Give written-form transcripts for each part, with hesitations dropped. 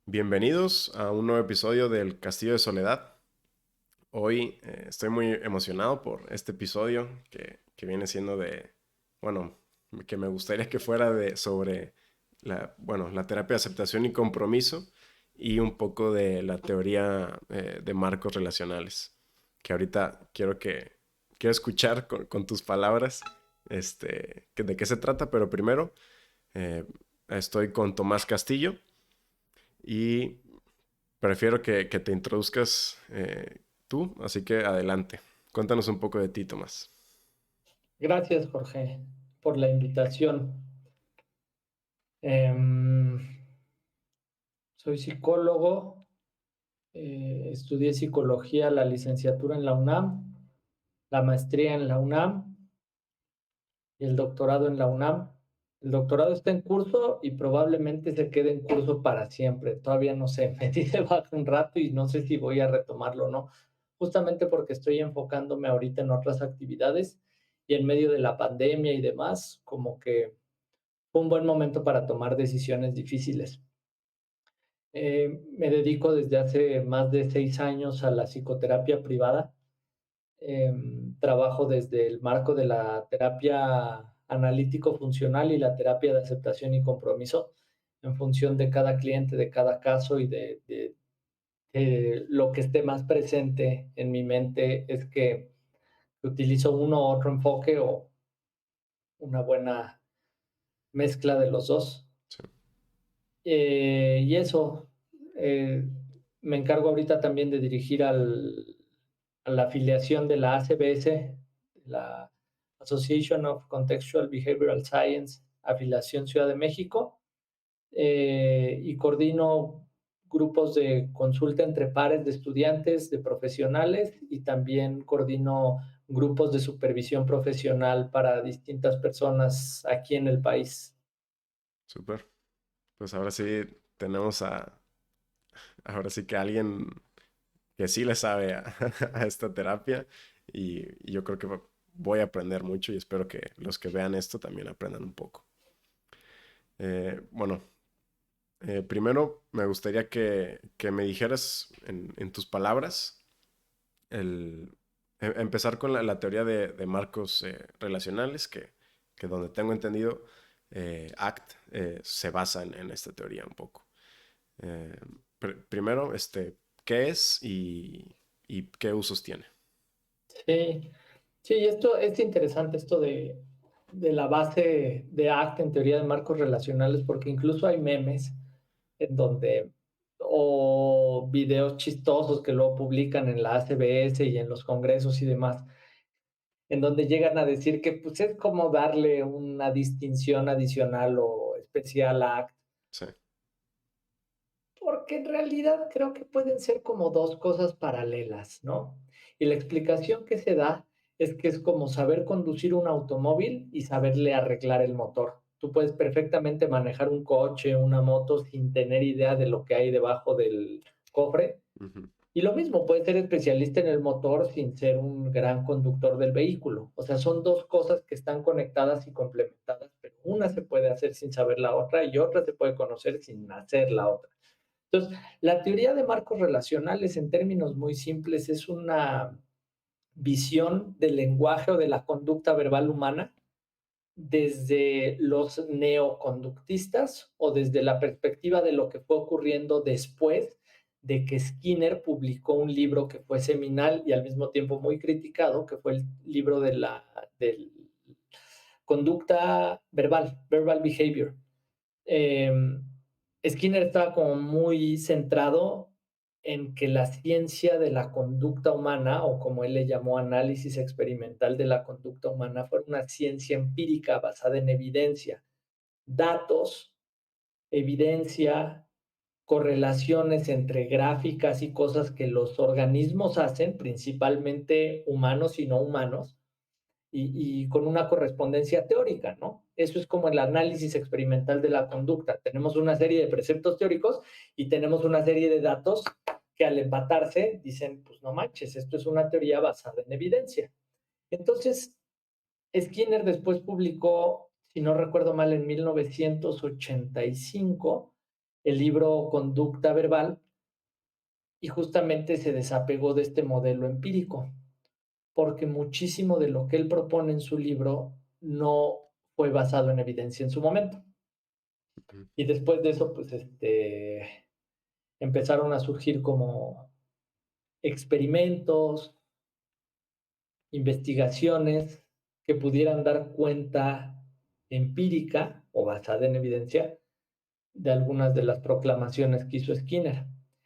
Bienvenidos a un nuevo episodio del Castillo de Soledad. Hoy estoy muy emocionado por este episodio que viene siendo bueno, que me gustaría que fuera sobre la terapia de aceptación y compromiso y un poco de la teoría de marcos relacionales, que ahorita quiero escuchar con tus palabras de qué se trata, pero primero eh, estoy con Tomás Castillo y prefiero que te introduzcas tú, así que adelante. Cuéntanos un poco de ti, Tomás. Gracias, Jorge, por la invitación. Em, Soy psicólogo, estudié psicología, la licenciatura en la UNAM, la maestría en la UNAM y el doctorado en la UNAM. El doctorado está en curso y probablemente se quede en curso para siempre. Todavía no sé, me di de baja un rato y no sé si voy a retomarlo o no, justamente porque estoy enfocándome ahorita en otras actividades y en medio de la pandemia y demás, como que fue un buen momento para tomar decisiones difíciles. Me dedico desde hace más de 6 años a la psicoterapia privada. Trabajo desde el marco de la terapia analítico-funcional y la terapia de aceptación y compromiso en función de cada cliente, de cada caso y de lo que esté más presente en mi mente es que utilizo uno u otro enfoque o una buena mezcla de los dos. Sí. Y eso, eh, me encargo ahorita también de dirigir a la afiliación de la ACBS, la Association of Contextual Behavioral Science, afiliación Ciudad de México, y coordino grupos de consulta entre pares de estudiantes, de profesionales, y también coordino grupos de supervisión profesional para distintas personas aquí en el país. Súper. Pues ahora sí tenemos ahora sí que alguien que sí le sabe a esta terapia y yo creo que voy a aprender mucho y espero que los que vean esto también aprendan un poco. Bueno, primero me gustaría que me dijeras en tus palabras empezar con la teoría de marcos relacionales, que donde tengo entendido, ACT se basa en esta teoría un poco. Eh, Primero, ¿qué es y qué usos tiene? Sí, sí, esto es interesante, esto de la base de ACT en teoría de marcos relacionales, porque incluso hay memes en donde, o videos chistosos que luego publican en la ACBS y en los congresos y demás, en donde llegan a decir que pues es como darle una distinción adicional o especial a ACT, Sí, porque en realidad creo que pueden ser como dos cosas paralelas, ¿no? Y la explicación que se da es que es como saber conducir un automóvil y saberle arreglar el motor. Tú puedes perfectamente manejar un coche, una moto sin tener idea de lo que hay debajo del cofre. ujú, Y lo mismo, puedes ser especialista en el motor sin ser un gran conductor del vehículo. O sea, son dos cosas que están conectadas y complementadas, pero una se puede hacer sin saber la otra y otra se puede conocer sin hacer la otra. Entonces, la teoría de marcos relacionales, en términos muy simples, es una visión del lenguaje o de la conducta verbal humana desde los neoconductistas o desde la perspectiva de lo que fue ocurriendo después de que Skinner publicó un libro que fue seminal y al mismo tiempo muy criticado, que fue el libro de conducta verbal, verbal behavior. eh, Skinner estaba como muy centrado en que la ciencia de la conducta humana, o como él le llamó análisis experimental de la conducta humana, fuera una ciencia empírica basada en evidencia, datos, evidencia, correlaciones entre gráficas y cosas que los organismos hacen, principalmente humanos y no humanos, y con una correspondencia teórica, ¿no? Eso es como el análisis experimental de la conducta. Tenemos una serie de preceptos teóricos y tenemos una serie de datos que al empatarse dicen, pues no manches, esto es una teoría basada en evidencia. Entonces, Skinner después publicó, si no recuerdo mal, en 1985, el libro Conducta Verbal y justamente se desapegó de este modelo empírico, porque muchísimo de lo que él propone en su libro no fue basado en evidencia en su momento. Ujú. Y después de eso, pues empezaron a surgir como experimentos, investigaciones que pudieran dar cuenta empírica o basada en evidencia de algunas de las proclamaciones que hizo Skinner.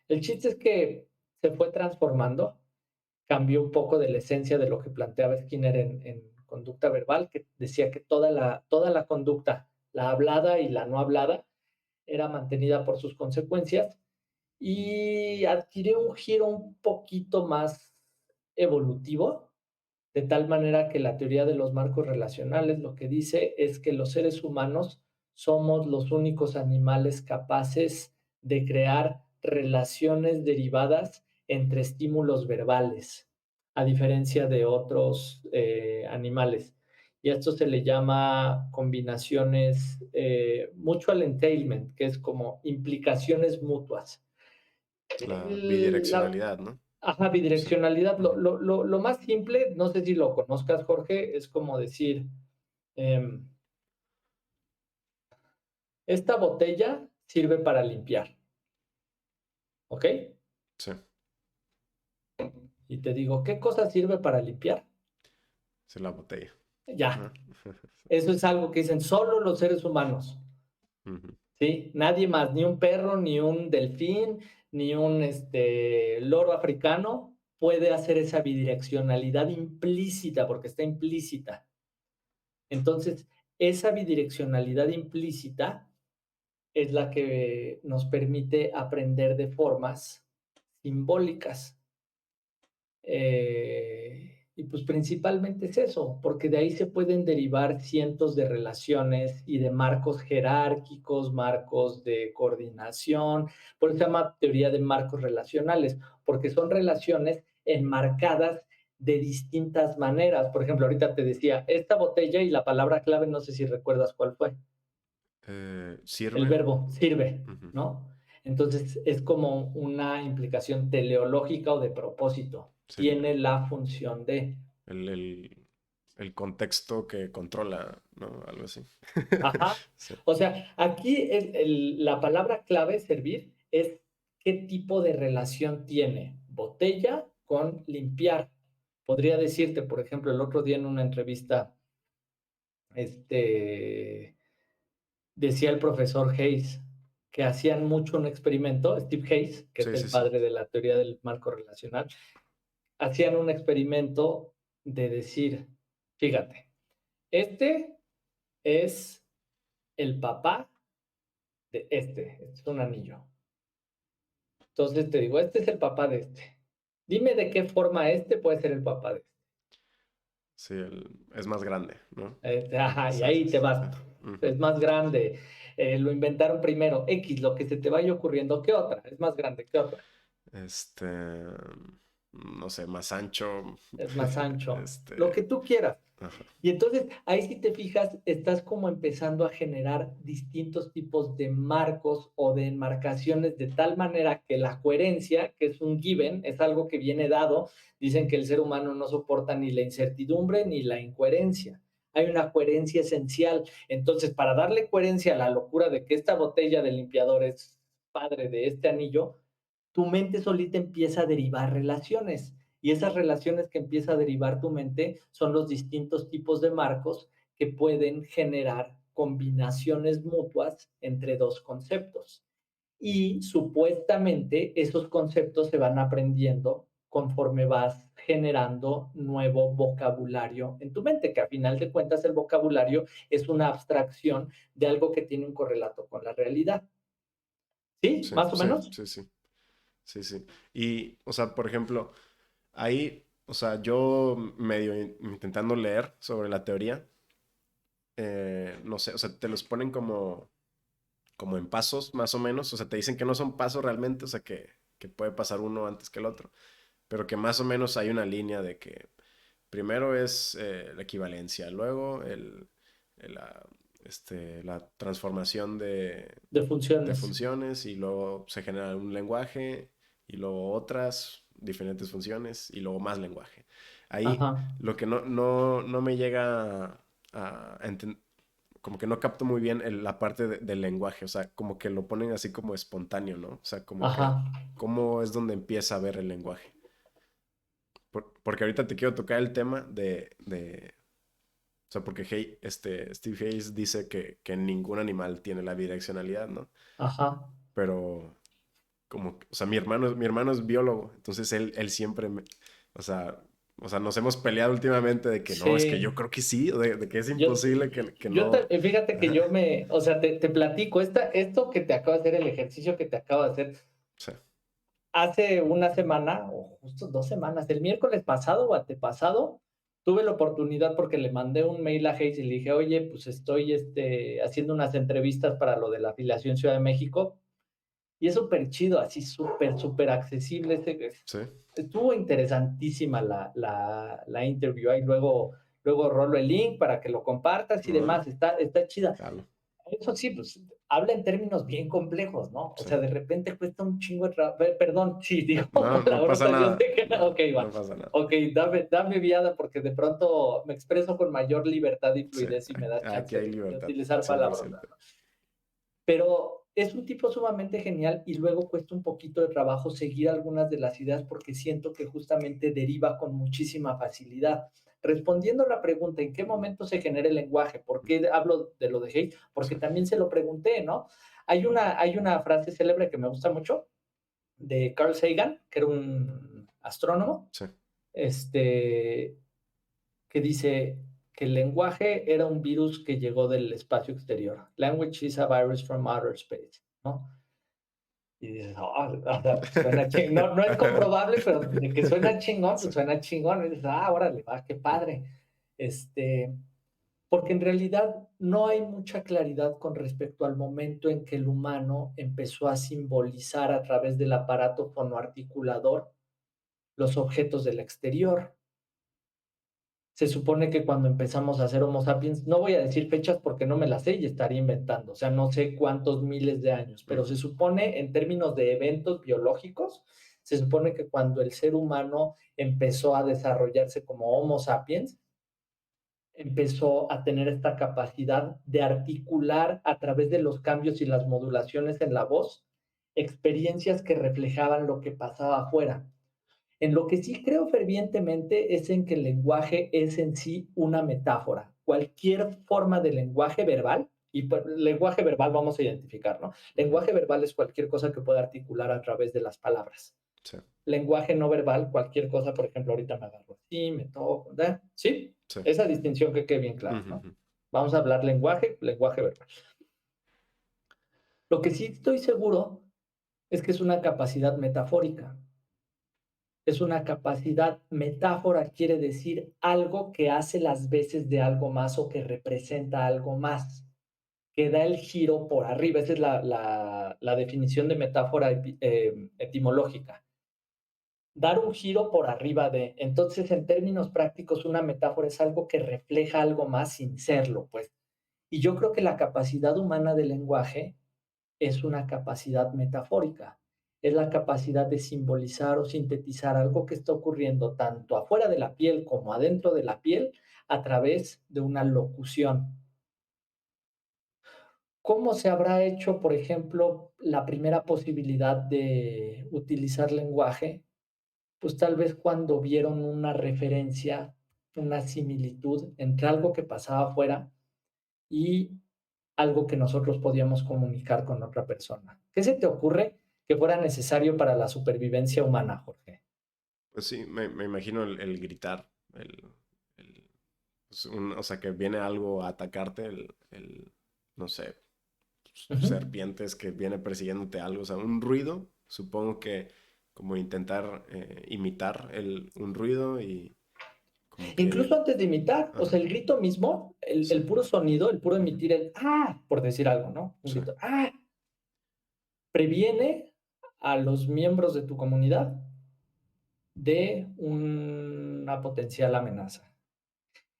El chiste es que se fue transformando, cambió un poco de la esencia de lo que planteaba Skinner en conducta verbal, que decía que toda la conducta, la hablada y la no hablada, era mantenida por sus consecuencias y adquirió un giro un poquito más evolutivo, de tal manera que la teoría de los marcos relacionales lo que dice es que los seres humanos somos los únicos animales capaces de crear relaciones derivadas entre estímulos verbales, a diferencia de otros animales. Y a esto se le llama combinaciones, mutual entailment, que es como implicaciones mutuas. La La, bidireccionalidad, ¿no? ajá, Sí. bidireccionalidad. Ujú. Lo más simple, no sé si lo conozcas, Jorge, es como decir, eh, esta botella sirve para limpiar, ¿ok? Sí. Y te digo, ¿qué cosa sirve para limpiar? Sí, la botella. Ya, Ajá. eso es algo que dicen solo los seres humanos, Ujú. ¿sí? Nadie más, ni un perro, ni un delfín, ni un loro africano puede hacer esa bidireccionalidad implícita, porque está implícita. Entonces, esa bidireccionalidad implícita es la que nos permite aprender de formas simbólicas. Y pues principalmente es eso, porque de ahí se pueden derivar cientos de relaciones y de marcos jerárquicos, marcos de coordinación, por eso se llama teoría de marcos relacionales, porque son relaciones enmarcadas de distintas maneras. Por ejemplo, ahorita te decía, esta botella y la palabra clave, no sé si recuerdas cuál fue. El ¿Sirve? verbo sirve, Ujú. ¿no? Entonces es como una implicación teleológica o de propósito. Sí, Tiene la función de. el, el- el contexto que controla, ¿no? Algo así. Ajá. Sí. O sea, aquí la palabra clave servir es qué tipo de relación tiene botella con limpiar. Podría decirte, por ejemplo, el otro día en una entrevista, este, decía el profesor Hayes que hacían mucho un experimento, Steve Hayes, que es Sí, el sí, sí. padre de la teoría del marco relacional, hacían un experimento de decir, fíjate, este es el papá de este es un anillo. Entonces te digo, este es el papá de este. Dime de qué forma este puede ser el papá de Sí, es más grande, ¿no? ajá, y Sí, sí, ahí te sí. vas. Ujú. Es más grande. Lo inventaron primero. X, lo que se te vaya ocurriendo. ¿Qué otra? Es más grande. ¿Qué otra? Este, no sé, más ancho. Es más ancho. Lo que Este, tú quieras. ajá. Y entonces, ahí si te fijas, estás como empezando a generar distintos tipos de marcos o de enmarcaciones de tal manera que la coherencia, que es un given, es algo que viene dado. Dicen que el ser humano no soporta ni la incertidumbre ni la incoherencia. Hay una coherencia esencial. Entonces, para darle coherencia a la locura de que esta botella de limpiador es padre de este anillo, tu mente solita empieza a derivar relaciones. Y esas relaciones que empieza a derivar tu mente son los distintos tipos de marcos que pueden generar combinaciones mutuas entre dos conceptos. Y supuestamente esos conceptos se van aprendiendo conforme vas generando nuevo vocabulario en tu mente, que a final de cuentas el vocabulario es una abstracción de algo que tiene un correlato con la realidad. ¿Sí? Sí, ¿Más o sí, menos? sí, sí. Sí, sí. Y, o sea, por ejemplo, ahí, o sea, yo medio intentando leer sobre la teoría, no sé, o sea, te los ponen como en pasos, más o menos. O sea, te dicen que no son pasos realmente, o sea, que puede pasar uno antes que el otro. Pero que más o menos hay una línea de que primero es la equivalencia, luego la transformación de de funciones. funciones y luego se genera un lenguaje y luego otras diferentes funciones y luego más lenguaje. Ahí Ajá, lo que no me llega como que no capto muy bien la parte del lenguaje, o sea, como que lo ponen así como espontáneo, ¿no? O sea, como que ajá, cómo es donde empieza a ver el lenguaje. Porque ahorita te quiero tocar el tema o sea, porque Steve Hayes dice que ningún animal tiene la bidireccionalidad, ¿no? ajá. Pero o sea, mi hermano es biólogo, entonces él siempre o sea, nos hemos peleado últimamente de que no, es que Sí. yo creo que sí, de que es Yo, imposible que no. fíjate que Ajá. yo o sea, te platico, esto que te acabo de hacer, el ejercicio que te acabo de hacer, Sí, hace una semana, o justo 2 semanas, el miércoles pasado o antepasado, tuve la oportunidad porque le mandé un mail a Hayes y le dije, oye, pues estoy haciendo unas entrevistas para lo de la afiliación Ciudad de México, y es súper chido, así súper, súper accesible. sí, Estuvo interesantísima la interview. Ahí luego rolo el link para que lo compartas y órale, demás. Está chida. jalo, Eso sí, pues habla en términos bien complejos, ¿no? O sí. sea, de repente cuesta un chingo de trabajo. Perdón, sí, digo No, no pasa palabrotas, yo nada, sé que no. no, Ok, va. no pasa nada. Ok, dame viada porque de pronto me expreso con mayor libertad y Sí, fluidez y me das aquí chance hay de libertad, utilizar palabrotas, 100%. ¿no? Pero es un tipo sumamente genial y luego cuesta un poquito de trabajo seguir algunas de las ideas porque siento que justamente deriva con muchísima facilidad. Respondiendo a la pregunta, ¿en qué momento se genera el lenguaje? ¿Por qué hablo de lo de Hayes? Porque Sí, también se lo pregunté, ¿no? Hay una frase célebre que me gusta mucho de Carl Sagan, que era un astrónomo, sí, este, que dice que el lenguaje era un virus que llegó del espacio exterior. Language is a virus from outer space, ¿no? Y dices, oh, o sea, suena chingón. No, no es comprobable, pero de que suena chingón, sí, pues suena chingón. Y dices, órale, va, qué padre. Porque en realidad no hay mucha claridad con respecto al momento en que el humano empezó a simbolizar a través del aparato fonoarticulador los objetos del exterior. Se supone que cuando empezamos a hacer Homo sapiens, no voy a decir fechas porque no me las sé y estaría inventando, o sea, no sé cuántos miles de años, pero ujú, se supone en términos de eventos biológicos, se supone que cuando el ser humano empezó a desarrollarse como Homo sapiens, empezó a tener esta capacidad de articular a través de los cambios y las modulaciones en la voz experiencias que reflejaban lo que pasaba afuera. En lo que sí creo fervientemente es en que el lenguaje es en sí una metáfora. Cualquier forma de lenguaje verbal, y lenguaje verbal vamos a identificar, ¿no? ujú, Lenguaje verbal es cualquier cosa que pueda articular a través de las palabras. sí, Lenguaje no verbal, cualquier cosa, por ejemplo, ahorita me agarro así, me toco, ¿verdad? ¿Sí? sí, Esa distinción que quede bien clara, ujú, ¿no? ujú, Vamos a hablar lenguaje verbal. Lo que sí estoy seguro es que es una capacidad metafórica. Es una capacidad, metáfora quiere decir algo que hace las veces de algo más o que representa algo más, que da el giro por arriba. Esa es la definición de metáfora etimológica. Dar un giro por arriba de. Entonces, en términos prácticos, una metáfora es algo que refleja algo más sin serlo, pues. Y yo creo que la capacidad humana del lenguaje es una capacidad metafórica, es la capacidad de simbolizar o sintetizar algo que está ocurriendo tanto afuera de la piel como adentro de la piel a través de una locución. ¿Cómo se habrá hecho, por ejemplo, la primera posibilidad de utilizar lenguaje? Pues tal vez cuando vieron una referencia, una similitud entre algo que pasaba afuera y algo que nosotros podíamos comunicar con otra persona. ¿Qué se te ocurre que fuera necesario para la supervivencia humana, Jorge? Pues sí, me imagino el gritar, pues, o sea, que viene algo a atacarte, no sé, Ujú. serpientes que viene persiguiéndote algo, o sea, un ruido, supongo que como intentar imitar un ruido y como Incluso que, antes de imitar, o sea, ajá, el grito mismo, el, sí, el puro sonido, el puro ujú, emitir el por decir algo, ¿no? Un sí, grito, previene a los miembros de tu comunidad de una potencial amenaza.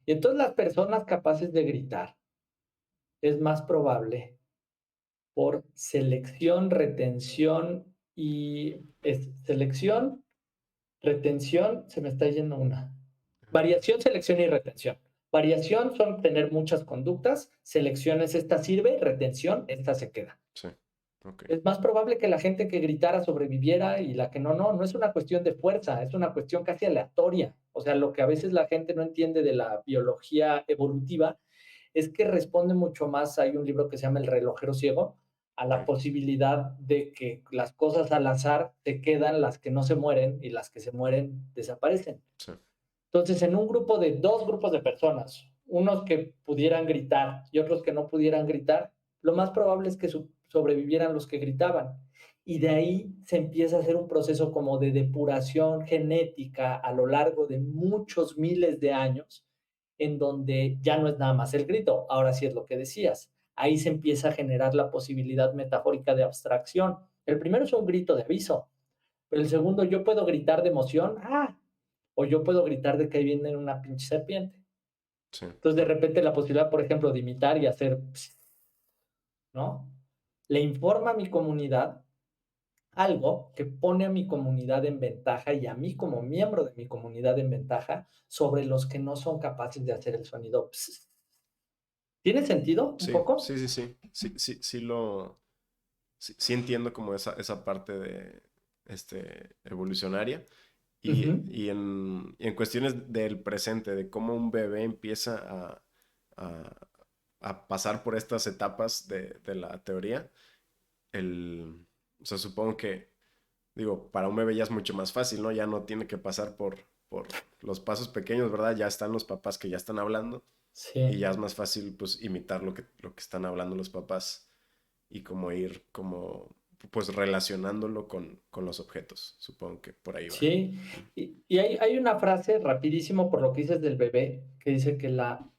Y entonces las personas capaces de gritar, es más probable por selección, retención selección, retención, se me está yendo una. Variación, selección y retención. Variación son tener muchas conductas, selección es esta sirve, retención, esta se queda. Sí, ok. Es más probable que la gente que gritara sobreviviera y la que no, no es una cuestión de fuerza, es una cuestión casi aleatoria. O sea, lo que a veces la gente no entiende de la biología evolutiva es que responde mucho más, hay un libro que se llama El relojero ciego, a la Ok. posibilidad de que las cosas al azar se quedan, las que no se mueren y las que se mueren desaparecen. Sí, Entonces, en un grupo de dos grupos de personas, unos que pudieran gritar y otros que no pudieran gritar, lo más probable es que sobrevivieran los que gritaban. Y de ahí se empieza a hacer un proceso como de depuración genética a lo largo de muchos miles de años, en donde ya no es nada más el grito, ahora sí es lo que decías. Ahí se empieza a generar la posibilidad metafórica de abstracción. El primero es un grito de aviso, pero el segundo, yo puedo gritar de emoción, o yo puedo gritar de que ahí viene una pinche serpiente. sí, Entonces, de repente, la posibilidad, por ejemplo, de imitar y hacer, ¿no? Le informa a mi comunidad algo que pone a mi comunidad en ventaja y a mí como miembro de mi comunidad en ventaja sobre los que no son capaces de hacer el sonido. ¿Tiene sentido un sí, poco? sí, sí, sí, sí, sí, sí entiendo como esa parte de, evolucionaria. Ujú. Y en cuestiones del presente, de cómo un bebé empieza a, a pasar por estas etapas de la teoría, o sea, supongo que, digo, para un bebé ya es mucho más fácil, ¿no? Ya no tiene que pasar por los pasos pequeños, ¿verdad? Ya están los papás que ya están hablando y Sí. ya es más fácil, pues, imitar lo que están hablando los papás y como ir, como, pues, relacionándolo con los objetos. Supongo que por ahí va. Sí, y hay una frase rapidísimo por lo que dices del bebé, que dice que la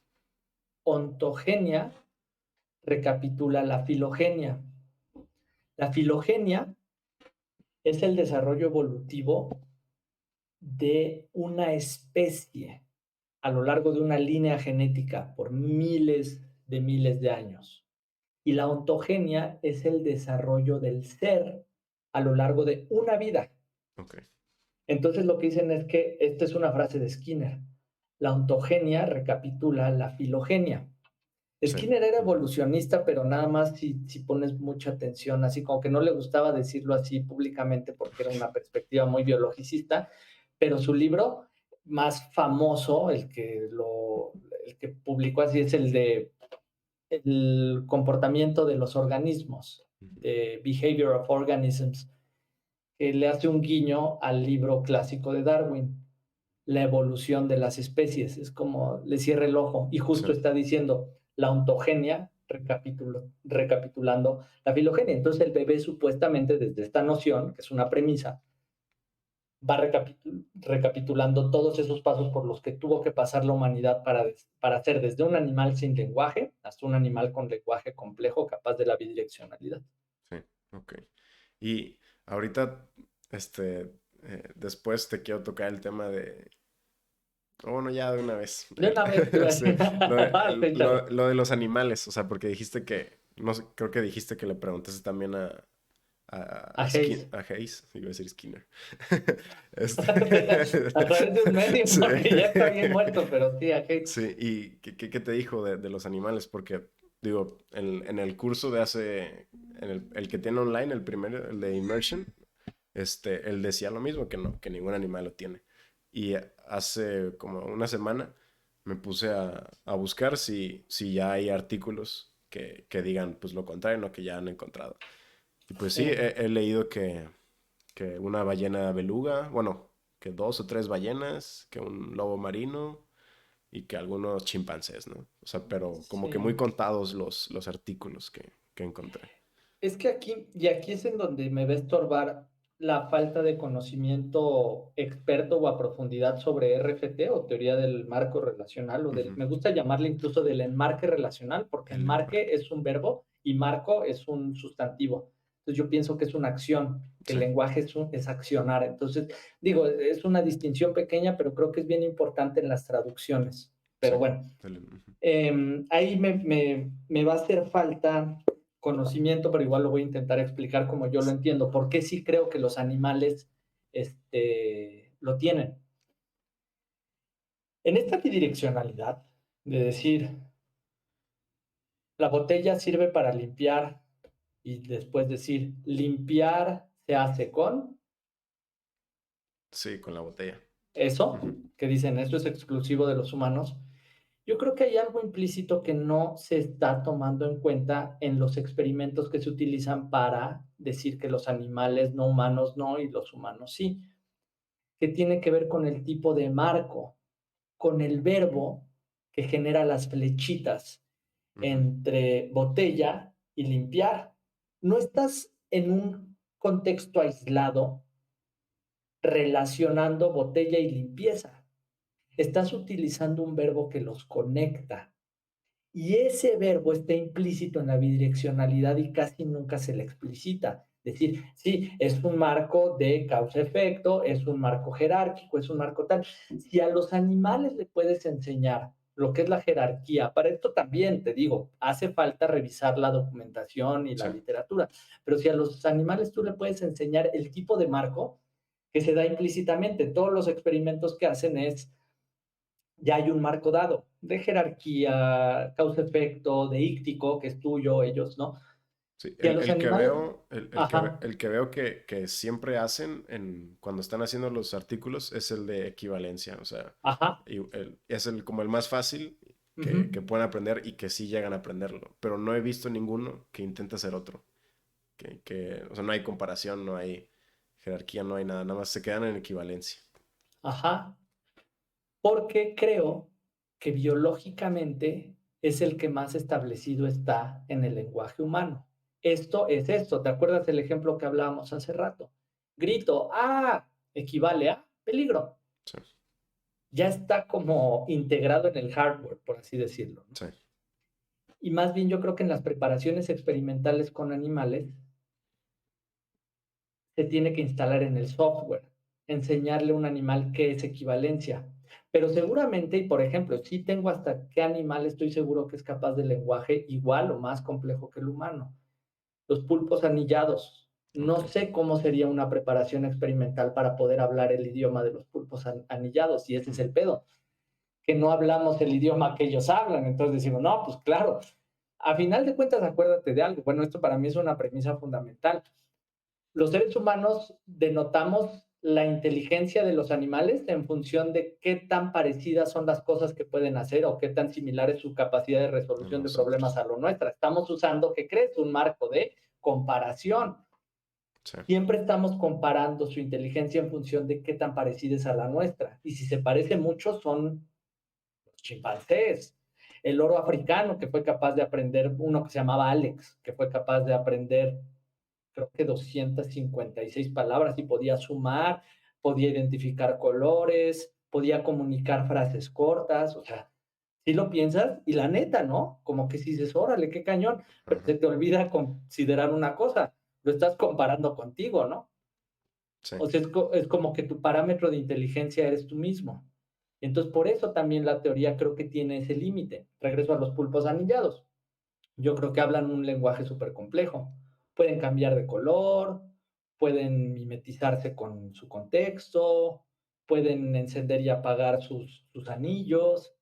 ontogenia recapitula la filogenia. La filogenia es el desarrollo evolutivo de una especie a lo largo de una línea genética por miles de años. Y la ontogenia es el desarrollo del ser a lo largo de una vida. Ok, Entonces lo que dicen es que esta es una frase de Skinner. La ontogenia recapitula la filogenia. sí. Skinner era Ujú. evolucionista, pero nada más si pones mucha atención, así como que no le gustaba decirlo así públicamente porque era una perspectiva muy biologicista, pero su libro más famoso, el que publicó así, es el de El comportamiento de los organismos, Ujú. de Behavior of Organisms, que le hace un guiño al libro clásico de Darwin, La evolución de las especies. Es como le cierra el ojo y Sí, justo está diciendo la ontogenia recapitulando la filogenia. Entonces el bebé supuestamente desde esta noción, que es una premisa, va recapitulando todos esos pasos por los que tuvo que pasar la humanidad para hacer desde un animal sin lenguaje hasta un animal con lenguaje complejo capaz de la bidireccionalidad. sí, ok. Y ahorita, después te quiero tocar el tema de, bueno, ya de una vez, De una vez te iba a sí, decir, lo de, échale. lo de los animales, o sea, porque dijiste que, no sé, creo que dijiste que le preguntaste también A Hayes. A Hayes, iba a decir Skinner. Este, A través de un medio, sí. porque ya está bien muerto, pero sí, a Hayes. Sí, ¿y qué te dijo de los animales? Porque, digo, en el curso de en el que tiene online, el primero, el de Immersion, él decía lo mismo, que no, que ningún animal lo tiene. Y hace como una semana me puse a buscar si ya hay artículos que digan pues lo contrario, no que ya han encontrado. Y pues sí, Sí. he leído que una ballena beluga, bueno, que dos o tres ballenas, que un lobo marino y que algunos chimpancés, ¿no? O sea, pero como que muy Sí. contados los artículos que encontré. Es que aquí es en donde me va a estorbar la falta de conocimiento experto o a profundidad sobre RFT o teoría del marco relacional, Ujú. me gusta llamarle incluso del enmarque relacional, porque El enmarque. enmarque es un verbo y marco es un sustantivo. Entonces yo pienso que es una acción, que el Sí, lenguaje es accionar. Entonces, digo, es una distinción pequeña, pero creo que es bien importante en las traducciones. Sí. Pero bueno, ahí me va a hacer falta conocimiento, pero igual lo voy a intentar explicar como yo lo entiendo. ¿Por qué sí creo que los animales lo tienen? En esta bidireccionalidad de decir, la botella sirve para limpiar y después decir, limpiar se hace con Sí, con la botella. eso, Ujú. que dicen, esto es exclusivo de los humanos. Yo creo que hay algo implícito que no se está tomando en cuenta en los experimentos que se utilizan para decir que los animales no humanos no y los humanos sí, que tiene que ver con el tipo de marco, con el verbo que genera las flechitas Ujú. entre botella y limpiar. No estás en un contexto aislado relacionando botella y limpieza. Estás utilizando un verbo que los conecta. Y ese verbo está implícito en la bidireccionalidad y casi nunca se le explicita. Es decir, sí, es un marco de causa-efecto, es un marco jerárquico, es un marco tal. Si a los animales le puedes enseñar lo que es la jerarquía, para esto también te digo, hace falta revisar la documentación y la Sí, literatura, pero si a los animales tú le puedes enseñar el tipo de marco que se da implícitamente, todos los experimentos que hacen es ya hay un marco dado de jerarquía, causa-efecto, de íctico, que es tuyo, ellos, ¿no? sí. Y a los El que animales, veo, ajá, el que veo que siempre hacen cuando están haciendo los artículos es el de equivalencia. O sea, ajá, es como el más fácil uh-huh, que pueden aprender y que sí llegan a aprenderlo. Pero no he visto ninguno que intente hacer otro. O sea, no hay comparación, no hay jerarquía, no hay nada. Nada más se quedan en equivalencia. ajá, porque creo que biológicamente es el que más establecido está en el lenguaje humano. Esto es esto, ¿te acuerdas del ejemplo que hablábamos hace rato? Grito, equivale a peligro. Sí, Ya está como integrado en el hardware, por así decirlo, ¿no? sí. Y más bien yo creo que en las preparaciones experimentales con animales se tiene que instalar en el software, enseñarle a un animal qué es equivalencia. Pero seguramente, y por ejemplo, si tengo hasta qué animal estoy seguro que es capaz de lenguaje igual o más complejo que el humano. Los pulpos anillados. No Ok. sé cómo sería una preparación experimental para poder hablar el idioma de los pulpos anillados, y ese es Ujú. el pedo, que no hablamos el idioma que ellos hablan. Entonces decimos, no, pues claro, a final de cuentas, acuérdate de algo. Bueno, esto para mí es una premisa fundamental. Los seres humanos denotamos la inteligencia de los animales en función de qué tan parecidas son las cosas que pueden hacer o qué tan similar es su capacidad de A resolución de problemas nosotros. a lo nuestra. Estamos usando, ¿qué crees? Un marco de comparación. Sí. Siempre estamos comparando su inteligencia en función de qué tan parecida es a la nuestra. Y si se parece mucho, son los chimpancés. El loro africano, que fue capaz de aprender, uno que se llamaba Alex, que fue capaz de aprender creo que 256 palabras y podía sumar, podía identificar colores, podía comunicar frases cortas, o sea, si lo piensas y la neta, ¿no? Como que si dices, órale, qué cañón, pero Ajá. se te olvida considerar una cosa, lo estás comparando contigo, ¿no? Sí. O sea, es como que tu parámetro de inteligencia eres tú mismo. Entonces, por eso también la teoría creo que tiene ese límite. Regreso a los pulpos anillados. Yo creo que hablan un lenguaje súper complejo. Pueden cambiar de color, pueden mimetizarse con su contexto, pueden encender y apagar sus anillos.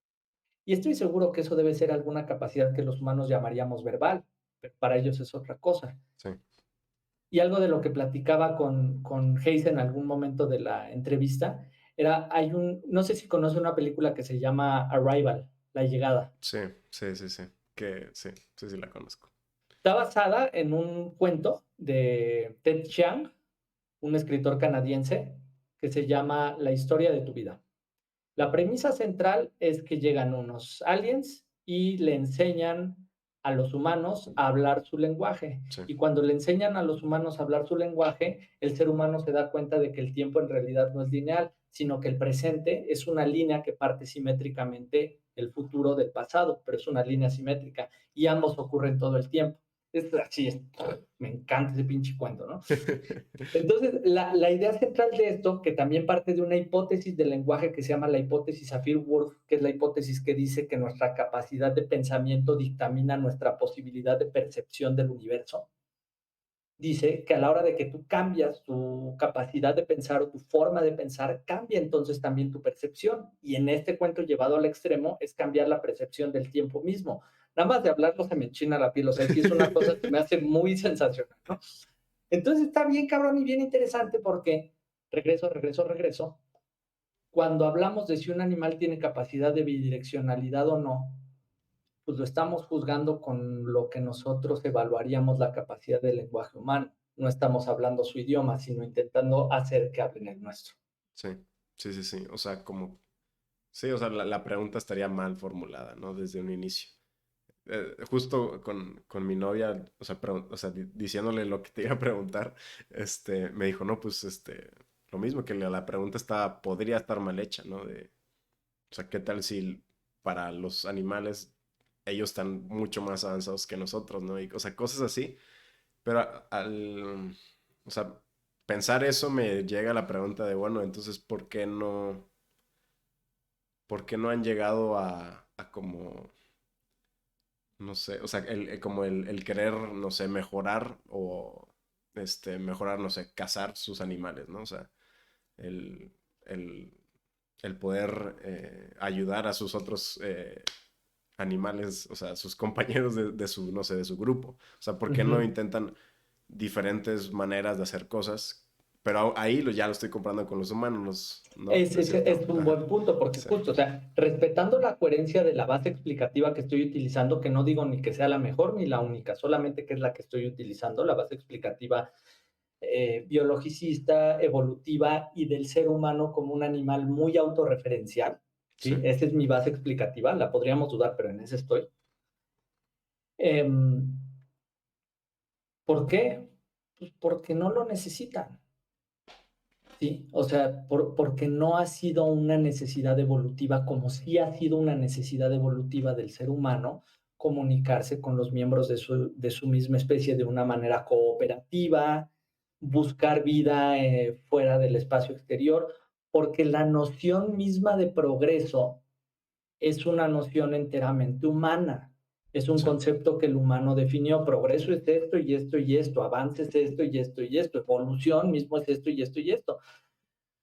Y estoy seguro que eso debe ser alguna capacidad que los humanos llamaríamos verbal, pero para ellos es otra cosa. Sí. Y algo de lo que platicaba con Hayes en algún momento de la entrevista era, no sé si conoce una película que se llama Arrival, La Llegada. Sí. Sí. Sí. Sí. Que sí. Sí, sí la conozco. Está basada en un cuento de Ted Chiang, un escritor canadiense, que se llama La historia de tu vida. La premisa central es que llegan unos aliens y le enseñan a los humanos a hablar su lenguaje. Sí. Y cuando le enseñan a los humanos a hablar su lenguaje, el ser humano se da cuenta de que el tiempo en realidad no es lineal, sino que el presente es una línea que parte simétricamente el futuro del pasado, pero es una línea simétrica y ambos ocurren todo el tiempo. Es así, me encanta ese pinche cuento, ¿no? Entonces, la idea central de esto, que también parte de una hipótesis del lenguaje que se llama la hipótesis Sapir-Whorf, que es la hipótesis que dice que nuestra capacidad de pensamiento dictamina nuestra posibilidad de percepción del universo, dice que a la hora de que tú cambias tu capacidad de pensar o tu forma de pensar, cambia entonces también tu percepción. Y en este cuento llevado al extremo es cambiar la percepción del tiempo mismo. Nada más de hablarlo se me enchina la piel, o sea, sí es una cosa que me hace muy sensacional, ¿no? Entonces está bien cabrón y bien interesante porque regreso. Cuando hablamos de si un animal tiene capacidad de bidireccionalidad o no, pues lo estamos juzgando con lo que nosotros evaluaríamos la capacidad del lenguaje humano. No estamos hablando su idioma, sino intentando hacer que hablen el nuestro. Sí, sí. O sea, como, sí, o sea, la pregunta estaría mal formulada, ¿no? Desde un inicio. Justo con mi novia, o sea, diciéndole lo que te iba a preguntar, me dijo, no, pues, lo mismo que la pregunta podría estar mal hecha, ¿no? O sea, ¿qué tal si para los animales ellos están mucho más avanzados que nosotros, ¿no? Y, o sea, cosas así. Pero o sea, pensar eso me llega a la pregunta de, bueno, entonces, por qué no han llegado a como, no sé, o sea, como el querer, no sé, mejorar o, mejorar, no sé, cazar sus animales, ¿no? O sea, el, el, el poder ayudar a sus otros animales, o sea, sus compañeros de su, no sé, de su grupo. O sea, ¿por qué no Ujú. intentan diferentes maneras de hacer cosas? Pero ahí ya lo estoy comprando con los humanos, ¿no? Es, De es, cierta es manera. un Ajá. buen punto, porque Sí, justo, o sea, respetando la coherencia de la base explicativa que estoy utilizando, que no digo ni que sea la mejor ni la única, solamente que es la que estoy utilizando, la base explicativa biologicista, evolutiva y del ser humano como un animal muy autorreferencial, sí, ¿sí? Esa es mi base explicativa, la podríamos dudar, pero en esa estoy. Eh, ¿Por qué? Pues porque no lo necesitan, ¿sí? O sea, porque no ha sido una necesidad evolutiva como sí ha sido una necesidad evolutiva del ser humano comunicarse con los miembros de su misma especie de una manera cooperativa, buscar vida fuera del espacio exterior, porque la noción misma de progreso es una noción enteramente humana. Es un sí, concepto que el humano definió. Progreso es esto y esto y esto. Avance es esto y esto y esto. Evolución mismo es esto y esto y esto.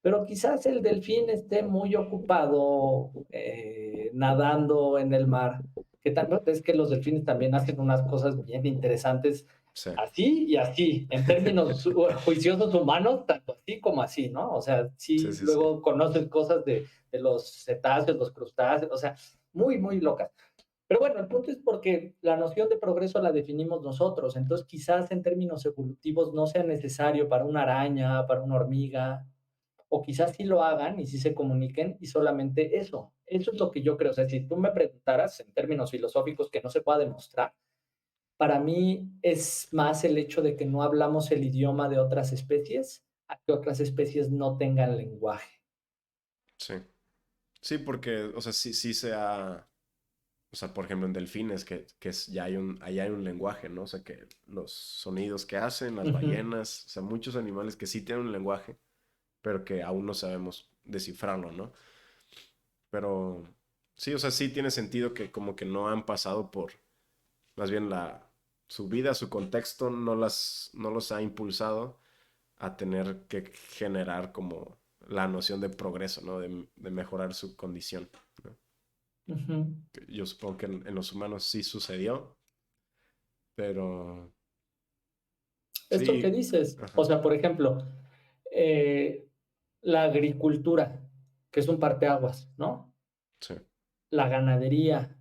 Pero quizás el delfín esté muy ocupado nadando en el mar. Que también es que los delfines también hacen unas cosas bien interesantes sí. así y así, en términos juiciosos humanos, tanto así como así, ¿no? O sea, Sí, sí, sí, sí. luego conoces cosas de los cetáceos, los crustáceos, o sea, muy, muy locas. Pero bueno, el punto es porque la noción de progreso la definimos nosotros, entonces quizás en términos evolutivos no sea necesario para una araña, para una hormiga, o quizás sí lo hagan y sí se comuniquen y solamente eso es lo que yo creo. O sea, si tú me preguntaras en términos filosóficos que no se pueda demostrar, para mí es más el hecho de que no hablamos el idioma de otras especies a que otras especies no tengan lenguaje. Sí. Sí, porque, o sea, sí se ha, o sea, por ejemplo, en delfines, ya ahí hay un lenguaje, ¿no? O sea, que los sonidos que hacen, las Ujú. ballenas, o sea, muchos animales que sí tienen un lenguaje, pero que aún no sabemos descifrarlo, ¿no? Pero sí, o sea, sí tiene sentido que como que no han pasado por, más bien su vida, su contexto no los ha impulsado a tener que generar como la noción de progreso, ¿no? De mejorar su condición, ¿no? Ujú. Yo supongo que en los humanos sí sucedió, pero Esto que sí, dices, o ajá, sea, por ejemplo, eh, la agricultura, que es un parteaguas, ¿no? sí, La ganadería,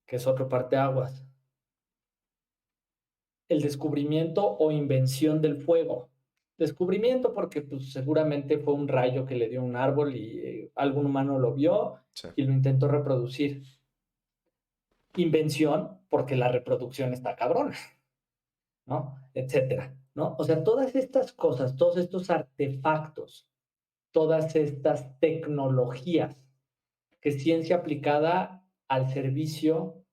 que es otro parteaguas. El descubrimiento o invención del fuego. Descubrimiento porque pues, seguramente fue un rayo que le dio un árbol y algún humano lo vio sí, y lo intentó reproducir. Invención porque la reproducción está cabrona, ¿no? Etcétera, ¿no? O sea, todas estas cosas, todos estos artefactos, todas estas tecnologías que ciencia aplicada al servicio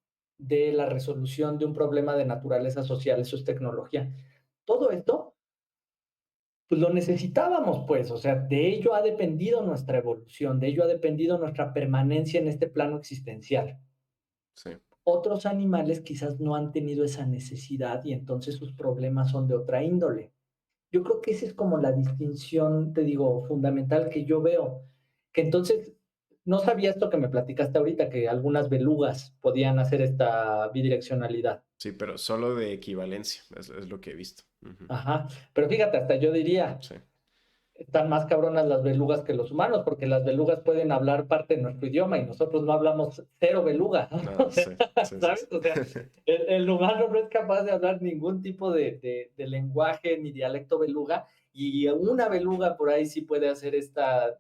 de la resolución de un problema de naturaleza social, eso es tecnología. Todo esto, pues lo necesitábamos, pues, o sea, de ello ha dependido nuestra evolución, de ello ha dependido nuestra permanencia en este plano existencial. Sí, Otros animales quizás no han tenido esa necesidad y entonces sus problemas son de otra índole. Yo creo que esa es como la distinción, te digo, fundamental que yo veo. Que entonces, no sabía esto que me platicaste ahorita, que algunas belugas podían hacer esta bidireccionalidad. sí, pero solo de equivalencia, es lo que he visto. Ujú. Ajá. Pero fíjate, hasta yo diría, Sí, están más cabronas las belugas que los humanos, porque las belugas pueden hablar parte de nuestro idioma y nosotros no hablamos cero beluga, ¿no? ah, O sea, sí, sí, sí, ¿sabes? sí. O sea, el humano no es capaz de hablar ningún tipo de lenguaje ni dialecto beluga, y una beluga por ahí sí puede hacer esta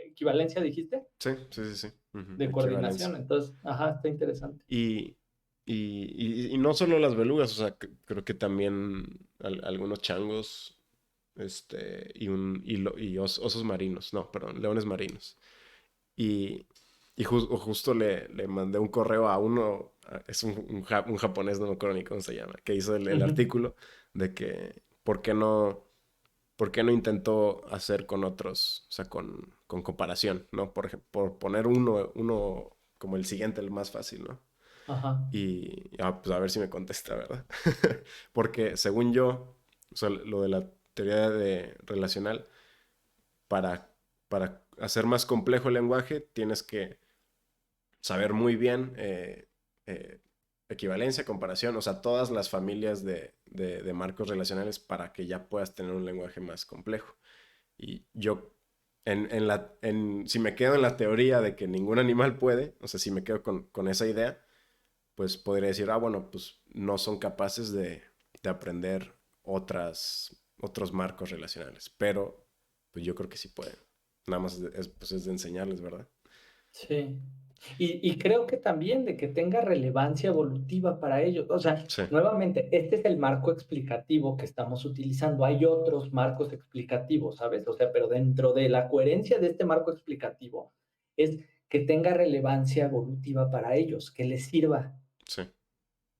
equivalencia, dijiste, Sí, sí, sí, sí. Ujú, de equivalencia. coordinación. Entonces, ajá, está interesante. Y, y no solo las belugas, o sea, creo que también algunos changos, y osos marinos, no, perdón, leones marinos. Y, justo le mandé un correo a uno, es un japonés, no me acuerdo ni cómo se llama, que hizo el Ujú. artículo de que, ¿por qué no intentó hacer con otros, o sea, con comparación, ¿no? Por ejemplo, por poner uno como el siguiente, el más fácil, ¿no? Ajá. Y pues a ver si me contesta, ¿verdad? Porque según yo, o sea, lo de la teoría de relacional, para, para hacer más complejo el lenguaje, tienes que saber muy bien eh, equivalencia, comparación, o sea, todas las familias de marcos relacionales para que ya puedas tener un lenguaje más complejo. Y yo, si me quedo en la teoría de que ningún animal puede, o sea, si me quedo con esa idea, pues podría decir, bueno, pues no son capaces de aprender otros marcos relacionales, pero pues yo creo que sí pueden. Nada más pues es de enseñarles, ¿verdad? Sí. Y creo que también de que tenga relevancia evolutiva para ellos. O sea, Sí, nuevamente, este es el marco explicativo que estamos utilizando. Hay otros marcos explicativos, ¿sabes? O sea, pero dentro de la coherencia de este marco explicativo es que tenga relevancia evolutiva para ellos, que les sirva sí,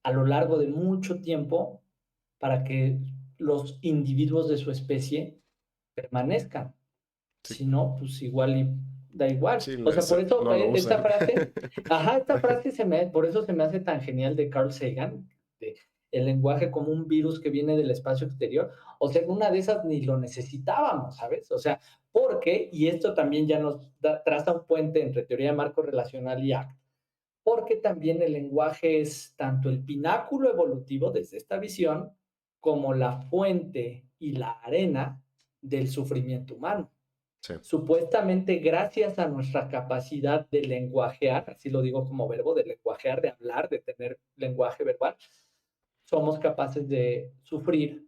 a lo largo de mucho tiempo para que los individuos de su especie permanezcan. sí, Si no, pues igual y da igual. sí, O sea, por eso no lo esta usan. frase, ajá, esta frase por eso se me hace tan genial de Carl Sagan, de el lenguaje como un virus que viene del espacio exterior. O sea, una de esas ni lo necesitábamos, ¿sabes? O sea, porque, y esto también ya nos traza un puente entre teoría de marco relacional y ACT, porque también el lenguaje es tanto el pináculo evolutivo desde esta visión como la fuente y la arena del sufrimiento humano. Sí, Supuestamente gracias a nuestra capacidad de lenguajear, así lo digo como verbo, de lenguajear, de hablar, de tener lenguaje verbal, somos capaces de sufrir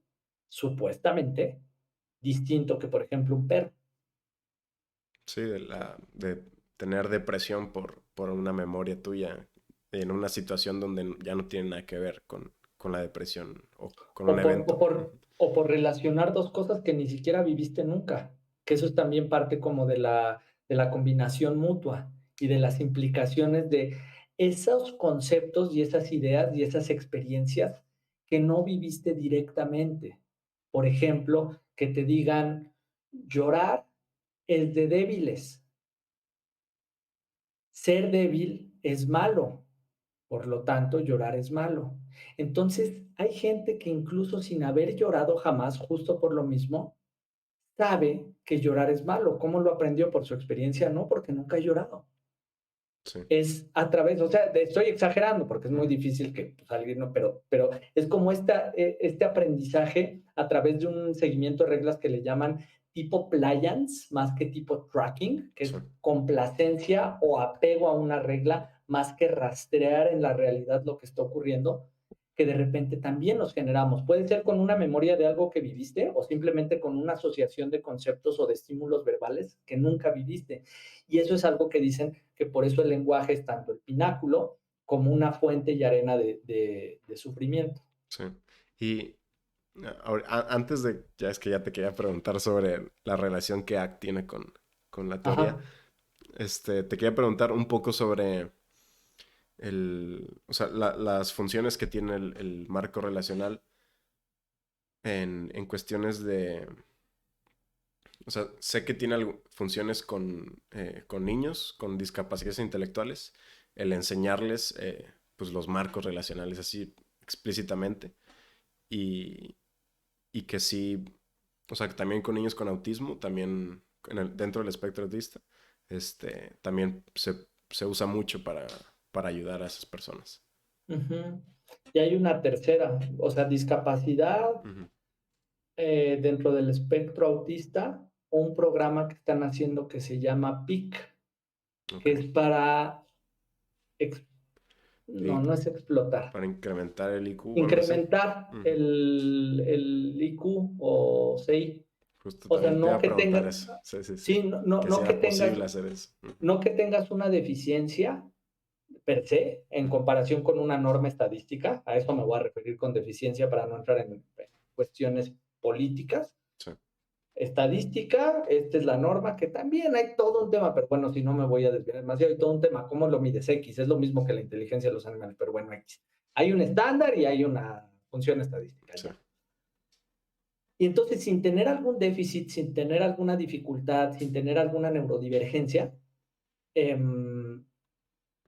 supuestamente distinto que, por ejemplo, un perro. sí, de tener depresión por una memoria tuya en una situación donde ya no tiene nada que ver con la depresión o con un O por, o evento. por, o por relacionar dos cosas que ni siquiera viviste nunca, que eso es también parte como de la combinación mutua y de las implicaciones de esos conceptos y esas ideas y esas experiencias que no viviste directamente. Por ejemplo, que te digan, llorar es de débiles, ser débil es malo, por lo tanto, llorar es malo. Entonces, hay gente que incluso sin haber llorado jamás, justo por lo mismo, sabe que llorar es malo. ¿Cómo lo aprendió? ¿Por su experiencia? No, porque nunca ha llorado. Sí, Es a través, o sea, estoy exagerando porque es muy difícil que pues, alguien no, pero es como este aprendizaje a través de un seguimiento de reglas que le llaman tipo pliance más que tipo tracking, que sí, es complacencia o apego a una regla más que rastrear en la realidad lo que está ocurriendo, que de repente también nos generamos. Puede ser con una memoria de algo que viviste o simplemente con una asociación de conceptos o de estímulos verbales que nunca viviste. Y eso es algo que dicen que por eso el lenguaje es tanto el pináculo como una fuente y arena de sufrimiento. sí. Y antes de, ya es que ya te quería preguntar sobre la relación que ACT tiene con la teoría, Ajá. te quería preguntar un poco sobre o sea, las funciones que tiene el marco relacional en cuestiones de... O sea, sé que tiene funciones con niños, con discapacidades intelectuales, el enseñarles pues los marcos relacionales así explícitamente y, y que sí, o sea, que también con niños con autismo, también dentro del espectro autista, también se usa mucho para ayudar a esas personas. Ujú. Y hay una tercera, o sea, discapacidad Ujú. dentro del espectro autista, un programa que están haciendo que se llama PIC, Ok. que es para, ex- no, Y no es explotar, para incrementar el IQ o algo así. incrementar Ujú. el IQ o CI. Justo O sea, también te iba no a que preguntar tengas, eso. Sí, sí, sí. sí, no, no, Que si no que era tengas, posible hacer eso. Ujú. no que tengas una deficiencia per se en Ujú. comparación con una norma estadística, a eso me voy a referir con deficiencia para no entrar en cuestiones políticas. Sí. Estadística, esta es la norma, que también hay todo un tema, pero bueno, si no me voy a desviar demasiado, hay todo un tema, ¿cómo lo mides X? Es lo mismo que la inteligencia de los animales, pero bueno, X. Hay un estándar y hay una función estadística, Sí. ya. Y entonces, sin tener algún déficit, sin tener alguna dificultad, sin tener alguna neurodivergencia, eh,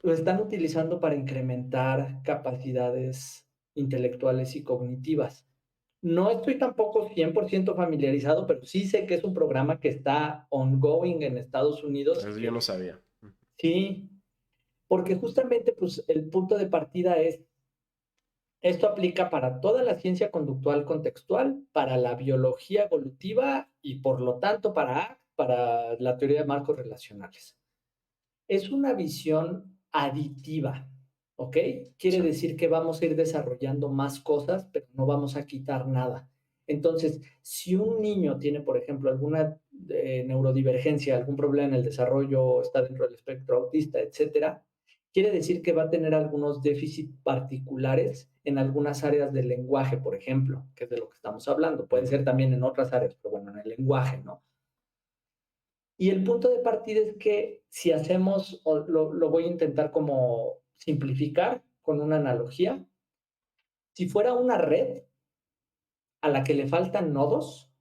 lo están utilizando para incrementar capacidades intelectuales y cognitivas. No estoy tampoco 100% familiarizado, pero sí sé que es un programa que está ongoing en Estados Unidos y Eso yo no que sabía. Ujú. sí, porque justamente pues el punto de partida es, esto aplica para toda la ciencia conductual contextual, para la biología evolutiva y por lo tanto para la teoría de marcos relacionales. Es una visión aditiva, ¿ok? Quiere Sí. decir que vamos a ir desarrollando más cosas, pero no vamos a quitar nada. Entonces, si un niño tiene, por ejemplo, alguna neurodivergencia, algún problema en el desarrollo, está dentro del espectro autista, etcétera, quiere decir que va a tener algunos déficits particulares en algunas áreas del lenguaje, por ejemplo, que es de lo que estamos hablando. Puede Ujú. ser también en otras áreas, pero bueno, en el lenguaje, ¿no? Y el punto de partida es que si hacemos, o lo voy a intentar como simplificar con una analogía, si fuera una red a la que le faltan nodos,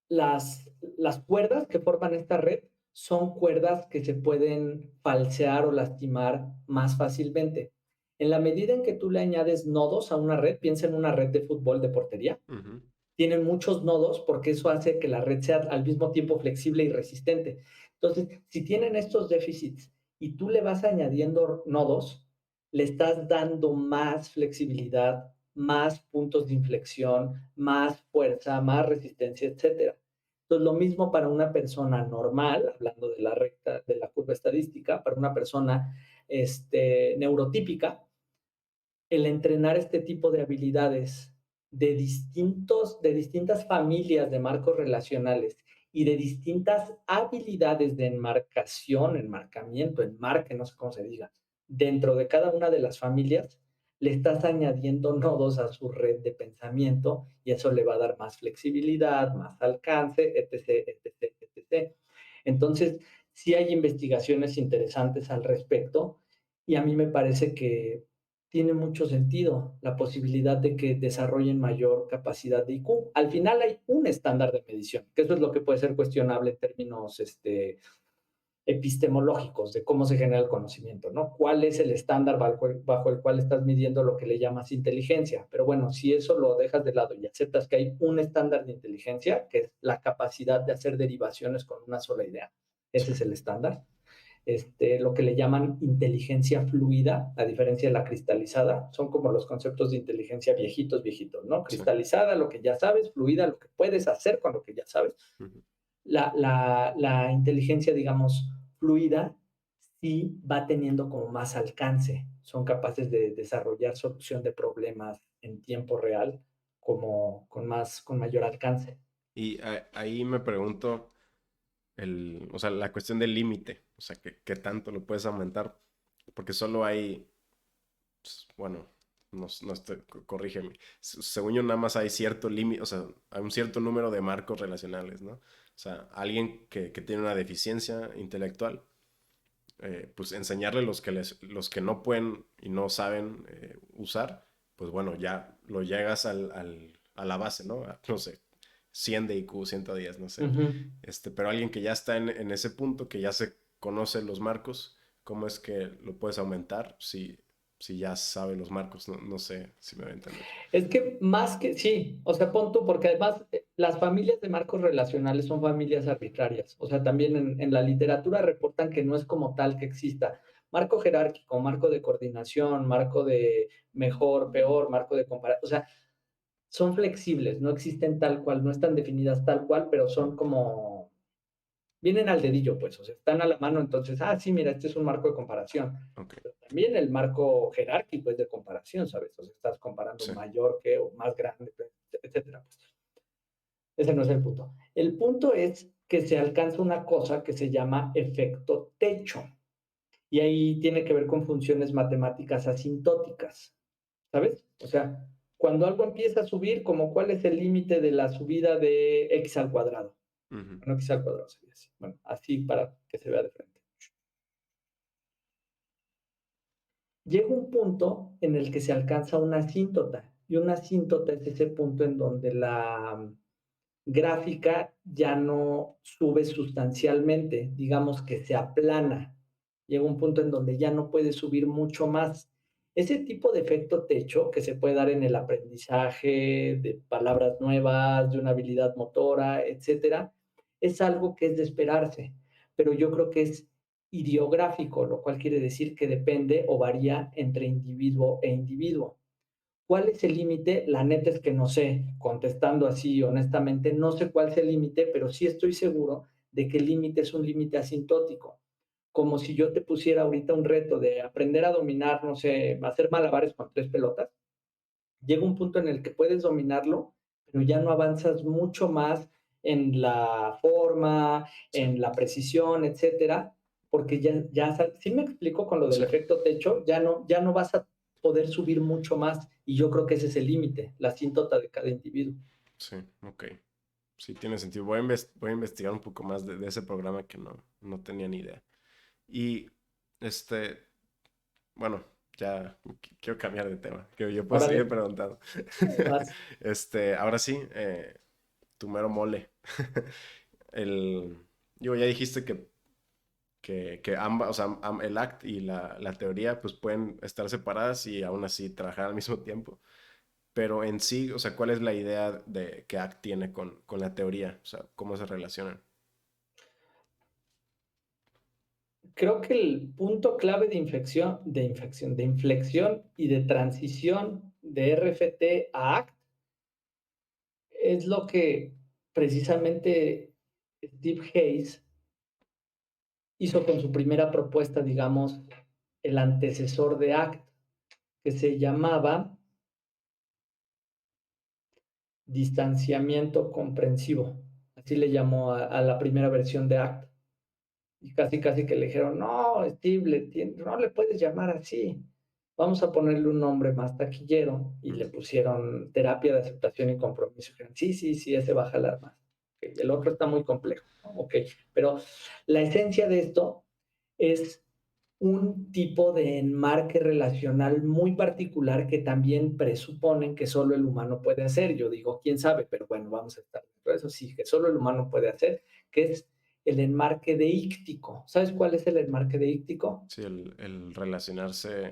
las cuerdas que forman esta red son cuerdas que se pueden falsear o lastimar más fácilmente. En la medida en que tú le añades nodos a una red, piensa en una red de fútbol de portería, Ujú. tienen muchos nodos porque eso hace que la red sea al mismo tiempo flexible y resistente. Entonces, si tienen estos déficits y tú le vas añadiendo nodos, le estás dando más flexibilidad, más puntos de inflexión, más fuerza, más resistencia, etcétera. Entonces, lo mismo para una persona normal, hablando de la recta, de la curva estadística, para una persona neurotípica, el entrenar este tipo de habilidades de distintas familias de marcos relacionales y de distintas habilidades de enmarcación, enmarcamiento, enmarque, no sé cómo se diga, dentro de cada una de las familias, le estás añadiendo nodos a su red de pensamiento y eso le va a dar más flexibilidad, más alcance, etc., etc., etc. Entonces, sí hay investigaciones interesantes al respecto y a mí me parece que tiene mucho sentido la posibilidad de que desarrollen mayor capacidad de IQ. Al final hay un estándar de medición, que eso es lo que puede ser cuestionable en términos epistemológicos de cómo se genera el conocimiento, ¿no? ¿Cuál es el estándar bajo el cual estás midiendo lo que le llamas inteligencia? Pero bueno, si eso lo dejas de lado y aceptas que hay un estándar de inteligencia, que es la capacidad de hacer derivaciones con una sola idea, Sí. ese es el estándar, lo que le llaman inteligencia fluida, a diferencia de la cristalizada, son como los conceptos de inteligencia viejitos, viejitos, ¿no? Sí. Cristalizada, lo que ya sabes, fluida, lo que puedes hacer con lo que ya sabes. Ujú. La inteligencia, digamos, fluida, sí va teniendo como más alcance, son capaces de desarrollar solución de problemas en tiempo real como con mayor alcance. Y ahí me pregunto, o sea, la cuestión del límite, o sea, ¿qué tanto lo puedes aumentar? Porque solo hay, pues, bueno, no estoy, corrígeme, según yo nada más hay cierto límite, o sea, hay un cierto número de marcos relacionales, ¿no? O sea, alguien que tiene una deficiencia intelectual pues enseñarle los que no pueden y no saben usar, pues bueno, ya lo llegas a la base, ¿no? No sé, 100 de IQ, 110, no sé. Ujú. Pero alguien que ya está en ese punto, que ya se conoce los marcos, ¿cómo es que lo puedes aumentar si ya sabe los marcos? No, no sé si me voy a entender. Es que más que, sí, o sea, pon tú, porque además las familias de marcos relacionales son familias arbitrarias. O sea, también en la literatura reportan que no es como tal que exista marco jerárquico, marco de coordinación, marco de mejor, peor, marco de comparación. O sea, son flexibles, no existen tal cual, no están definidas tal cual, pero son como, vienen al dedillo, pues, o sea, están a la mano, entonces, sí, mira, este es un marco de comparación. Ok, Pero también el marco jerárquico es de comparación, ¿sabes? O sea, estás comparando sí, mayor que o más grande, etcétera. Pues. Ese no es el punto. El punto es que se alcanza una cosa que se llama efecto techo. Y ahí tiene que ver con funciones matemáticas asintóticas, ¿sabes? O sea, cuando algo empieza a subir, como cuál es el límite de la subida de x al cuadrado. ujú, Bueno, x al cuadrado sería así. Bueno, así para que se vea de frente. Llega un punto en el que se alcanza una asíntota. Y una asíntota es ese punto en donde la gráfica ya no sube sustancialmente, digamos que se aplana. Llega un punto en donde ya no puede subir mucho más. Ese tipo de efecto techo que se puede dar en el aprendizaje de palabras nuevas, de una habilidad motora, etcétera, es algo que es de esperarse, pero yo creo que es ideográfico, lo cual quiere decir que depende o varía entre individuo e individuo. ¿Cuál es el límite? La neta es que no sé, contestando así honestamente, no sé cuál es el límite, pero sí estoy seguro de que el límite es un límite asintótico. Como si yo te pusiera ahorita un reto de aprender a dominar, no sé, hacer malabares con 3 pelotas. Llega un punto en el que puedes dominarlo, pero ya no avanzas mucho más en la forma, sí, en la precisión, etcétera, porque sí me explico con lo del sí, efecto techo, ya no vas a poder subir mucho más y yo creo que ese es el límite, la asíntota de cada individuo. sí, ok. Sí, tiene sentido. Voy a investigar un poco más de ese programa que no tenía ni idea. Y, este, bueno, ya quiero cambiar de tema, que yo puedo seguir Órale, preguntando. vas. Ahora sí, tu mero mole. El, ya dijiste que ambas, o sea, el act y la teoría, pues pueden estar separadas y aún así trabajar al mismo tiempo. Pero en sí, o sea, ¿cuál es la idea de que act tiene con la teoría? O sea, ¿cómo se relacionan? Creo que el punto clave de inflexión y de transición de RFT a ACT es lo que precisamente Steve Hayes hizo con su primera propuesta, digamos, el antecesor de ACT, que se llamaba distanciamiento comprensivo. Así le llamó a la primera versión de ACT. Y casi, casi que le dijeron, no, Steve, no le puedes llamar así. Vamos a ponerle un nombre más taquillero. Y le Ujú, pusieron terapia de aceptación y compromiso. Y dijeron, sí, sí, sí, ese va a jalar más. Okay, el otro está muy complejo. ¿No? Ok, pero la esencia de esto es un tipo de enmarque relacional muy particular que también presuponen que solo el humano puede hacer. Yo digo, quién sabe, pero bueno, vamos a estar dentro de eso. Sí, que solo el humano puede hacer, que es el enmarque deíctico. ¿Sabes cuál es el enmarque deíctico? sí, el relacionarse,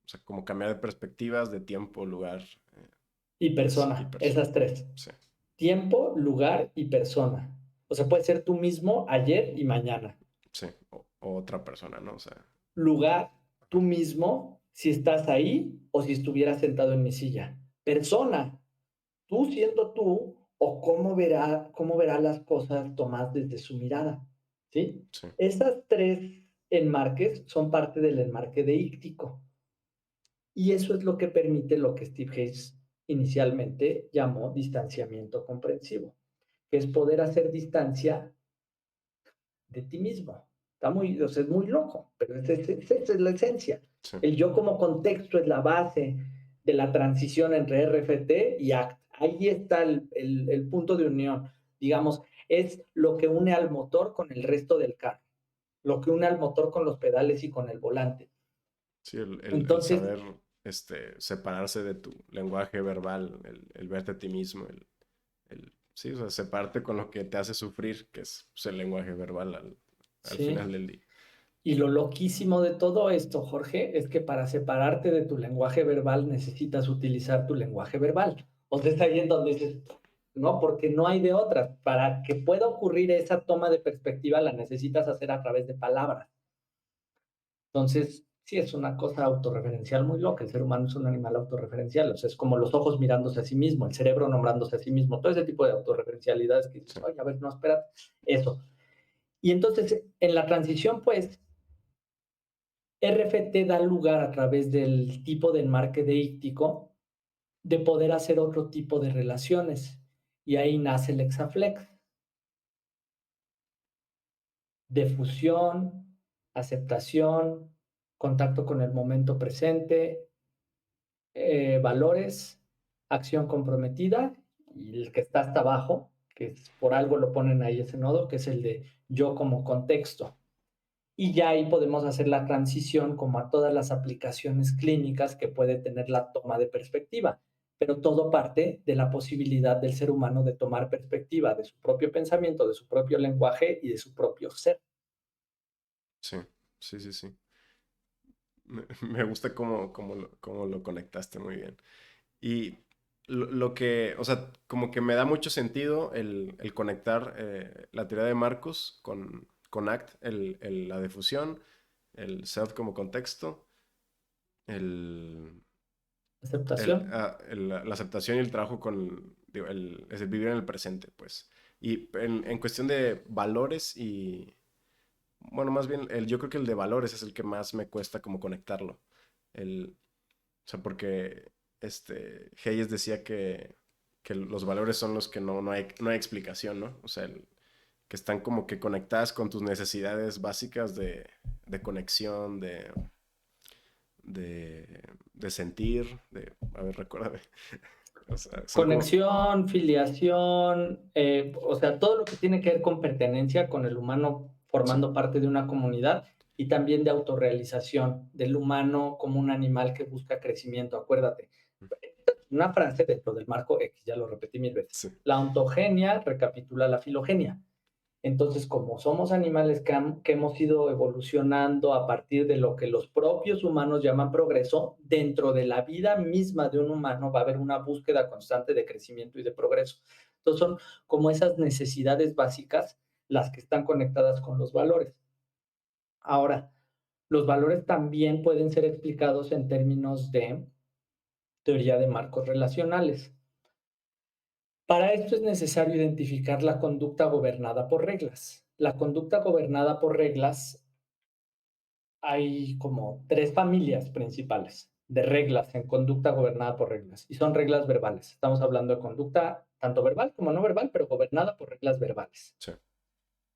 o sea, como cambiar de perspectivas, de tiempo, lugar, Y y persona, persona. esas tres. Sí, Tiempo, lugar y persona. O sea, puede ser tú mismo ayer y mañana. sí, o otra persona, ¿no? O sea, Lugar, tú ajá, mismo, si estás ahí o si estuvieras sentado en mi silla. Persona, tú siendo tú o cómo verá las cosas tomadas desde su mirada. ¿Sí? sí, Esas tres enmarques son parte del enmarque deíctico. Y eso es lo que permite lo que Steve Hayes inicialmente llamó distanciamiento comprensivo, que es poder hacer distancia de ti mismo. Está muy, o sea, es muy loco, pero esa es la esencia. sí, El yo como contexto es la base de la transición entre RFT y ACT. Ahí está el punto de unión. Digamos, es lo que une al motor con el resto del carro. lo que une al motor con los pedales y con el volante. Sí, el Entonces, saber separarse de tu lenguaje verbal, el verte a ti mismo, sí, o sea, separarte con lo que te hace sufrir, que es pues, el lenguaje verbal al sí. final del día. Y lo loquísimo de todo esto, Jorge, es que para separarte de tu lenguaje verbal necesitas utilizar tu lenguaje verbal. O sea, es ahí en donde dices, no, porque no hay de otra. Para que pueda ocurrir esa toma de perspectiva, la necesitas hacer a través de palabras. Entonces, sí, es una cosa autorreferencial muy loca. El ser humano es un animal autorreferencial. O sea, es como los ojos mirándose a sí mismo, el cerebro nombrándose a sí mismo. Todo ese tipo de autorreferencialidades que dices, Sí, oye, a ver, no, espera, eso. Y entonces, en la transición, pues, RFT da lugar a través del tipo de enmarque deíctico de poder hacer otro tipo de relaciones. Y ahí nace el Hexaflex, de fusión, aceptación, contacto con el momento presente, valores, acción comprometida, y el que está hasta abajo, que es, por algo lo ponen ahí ese nodo, que es el de yo como contexto. Y ya ahí podemos hacer la transición como a todas las aplicaciones clínicas que puede tener la toma de perspectiva. Pero todo parte de la posibilidad del ser humano de tomar perspectiva de su propio pensamiento, de su propio lenguaje y de su propio ser. sí, sí, sí, sí. Me gusta cómo lo conectaste muy bien. Y lo que, o sea, como que me da mucho sentido el conectar la teoría de Marcus con ACT, la difusión, el self como contexto, el, Aceptación. la aceptación y el trabajo con, digo, es el vivir en el presente, pues. Y en cuestión de valores y, bueno, más bien, yo creo que el de valores es el que más me cuesta como conectarlo. O sea, porque Hayes decía que los valores son los que no hay explicación, ¿no? O sea, que están como que conectadas con tus necesidades básicas de conexión, de sentir, a ver, recuérdame. O sea, son como, Conexión, filiación, o sea, todo lo que tiene que ver con pertenencia, con el humano sí, formando parte de una comunidad y también de autorrealización del humano como un animal que busca crecimiento. Acuérdate, una frase dentro del marco X, ya lo repetí mil veces. sí, La ontogenia recapitula la filogenia. Entonces, como somos animales que hemos ido evolucionando a partir de lo que los propios humanos llaman progreso, dentro de la vida misma de un humano va a haber una búsqueda constante de crecimiento y de progreso. Entonces, son como esas necesidades básicas las que están conectadas con los valores. Ahora, los valores también pueden ser explicados en términos de teoría de marcos relacionales. Para esto es necesario identificar la conducta gobernada por reglas. La conducta gobernada por reglas, hay como tres familias principales de reglas en conducta gobernada por reglas y son reglas verbales. Estamos hablando de conducta tanto verbal como no verbal, pero gobernada por reglas verbales. sí,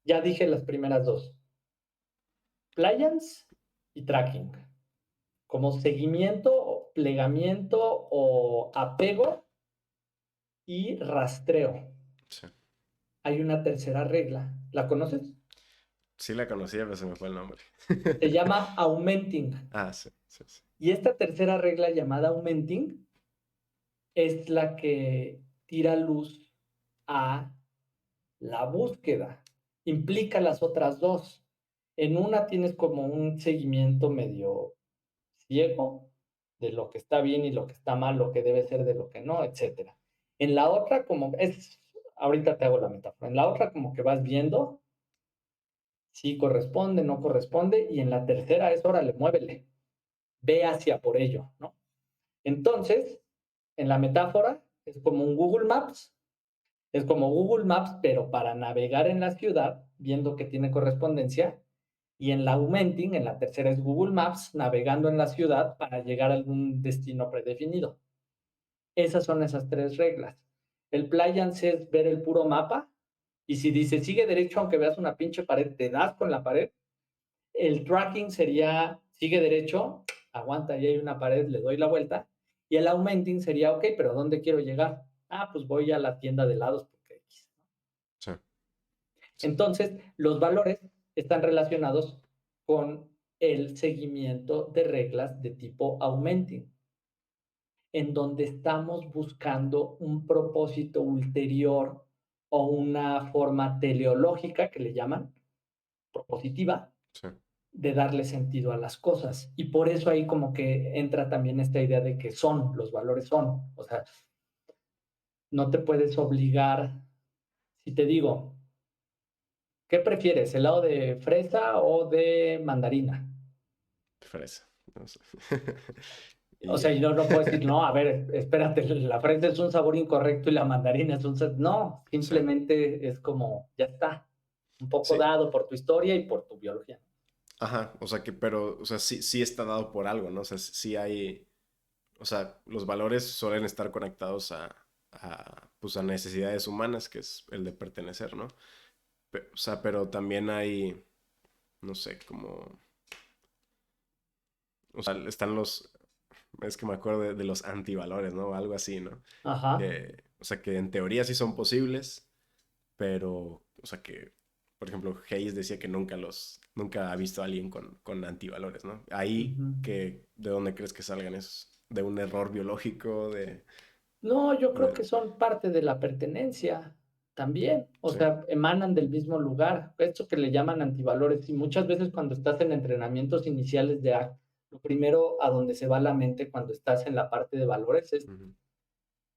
Ya dije las primeras dos, pliance y tracking, como seguimiento, plegamiento o apego y rastreo. sí. Hay una tercera regla, ¿la conoces? Sí la conocía, pero se me fue el nombre. Se llama augmenting. Ah, sí, sí, sí. Y esta tercera regla llamada augmenting es la que tira luz a la búsqueda. Implica las otras dos. En una tienes como un seguimiento medio ciego de lo que está bien y lo que está mal, lo que debe ser de lo que no, etcétera. En la otra, como es, ahorita te hago la metáfora, en la otra como que vas viendo si corresponde, no corresponde, y en la tercera es, órale, muévele, ve hacia por ello, ¿no? Entonces, en la metáfora, es como un Google Maps, es como Google Maps, pero para navegar en la ciudad, viendo que tiene correspondencia, y en la Augmenting, en la tercera es Google Maps, navegando en la ciudad para llegar a algún destino predefinido. Esas son esas tres reglas. El Pliance es ver el puro mapa, y si dice sigue derecho aunque veas una pinche pared, te das con la pared. El tracking sería sigue derecho, aguanta, ahí hay una pared, le doy la vuelta. Y el augmenting sería, ok, pero ¿a dónde quiero llegar? Ah, pues voy a la tienda de helados porque X. Sí, sí. Entonces, los valores están relacionados con el seguimiento de reglas de tipo Augmenting, en donde estamos buscando un propósito ulterior o una forma teleológica, que le llaman, propositiva, Sí. de darle sentido a las cosas. Y por eso ahí como que entra también esta idea de que son, los valores son. O sea, no te puedes obligar, si te digo, ¿qué prefieres, helado de fresa o de mandarina? Fresa. No sé. O Y sea, ya. y no puedo decir, no, a ver, espérate, la fresa es un sabor incorrecto y la mandarina es un sabor. No, Sí. simplemente es como, ya está, un poco Sí. dado por tu historia y por tu biología. Ajá. O sea que, pero, o sea, sí, sí está dado por algo, ¿no? O sea, sí hay. O sea, los valores suelen estar conectados pues a necesidades humanas, que es el de pertenecer, ¿no? O sea, pero también hay, no sé, como, o sea, están es que me acuerdo de los antivalores, ¿no? Algo así, ¿no? Ajá. O sea, que en teoría sí son posibles, pero, o sea, que, por ejemplo, Hayes decía que nunca ha visto a alguien con antivalores, ¿no? Ahí, Ujú. ¿de dónde crees que salgan esos? ¿De un error biológico? No, yo creo que De- son parte de la pertenencia también, o sí. sea, emanan del mismo lugar, esto que le llaman antivalores, y muchas veces cuando estás en entrenamientos iniciales de ACT, lo primero a donde se va la mente cuando estás en la parte de valores es, Ujú,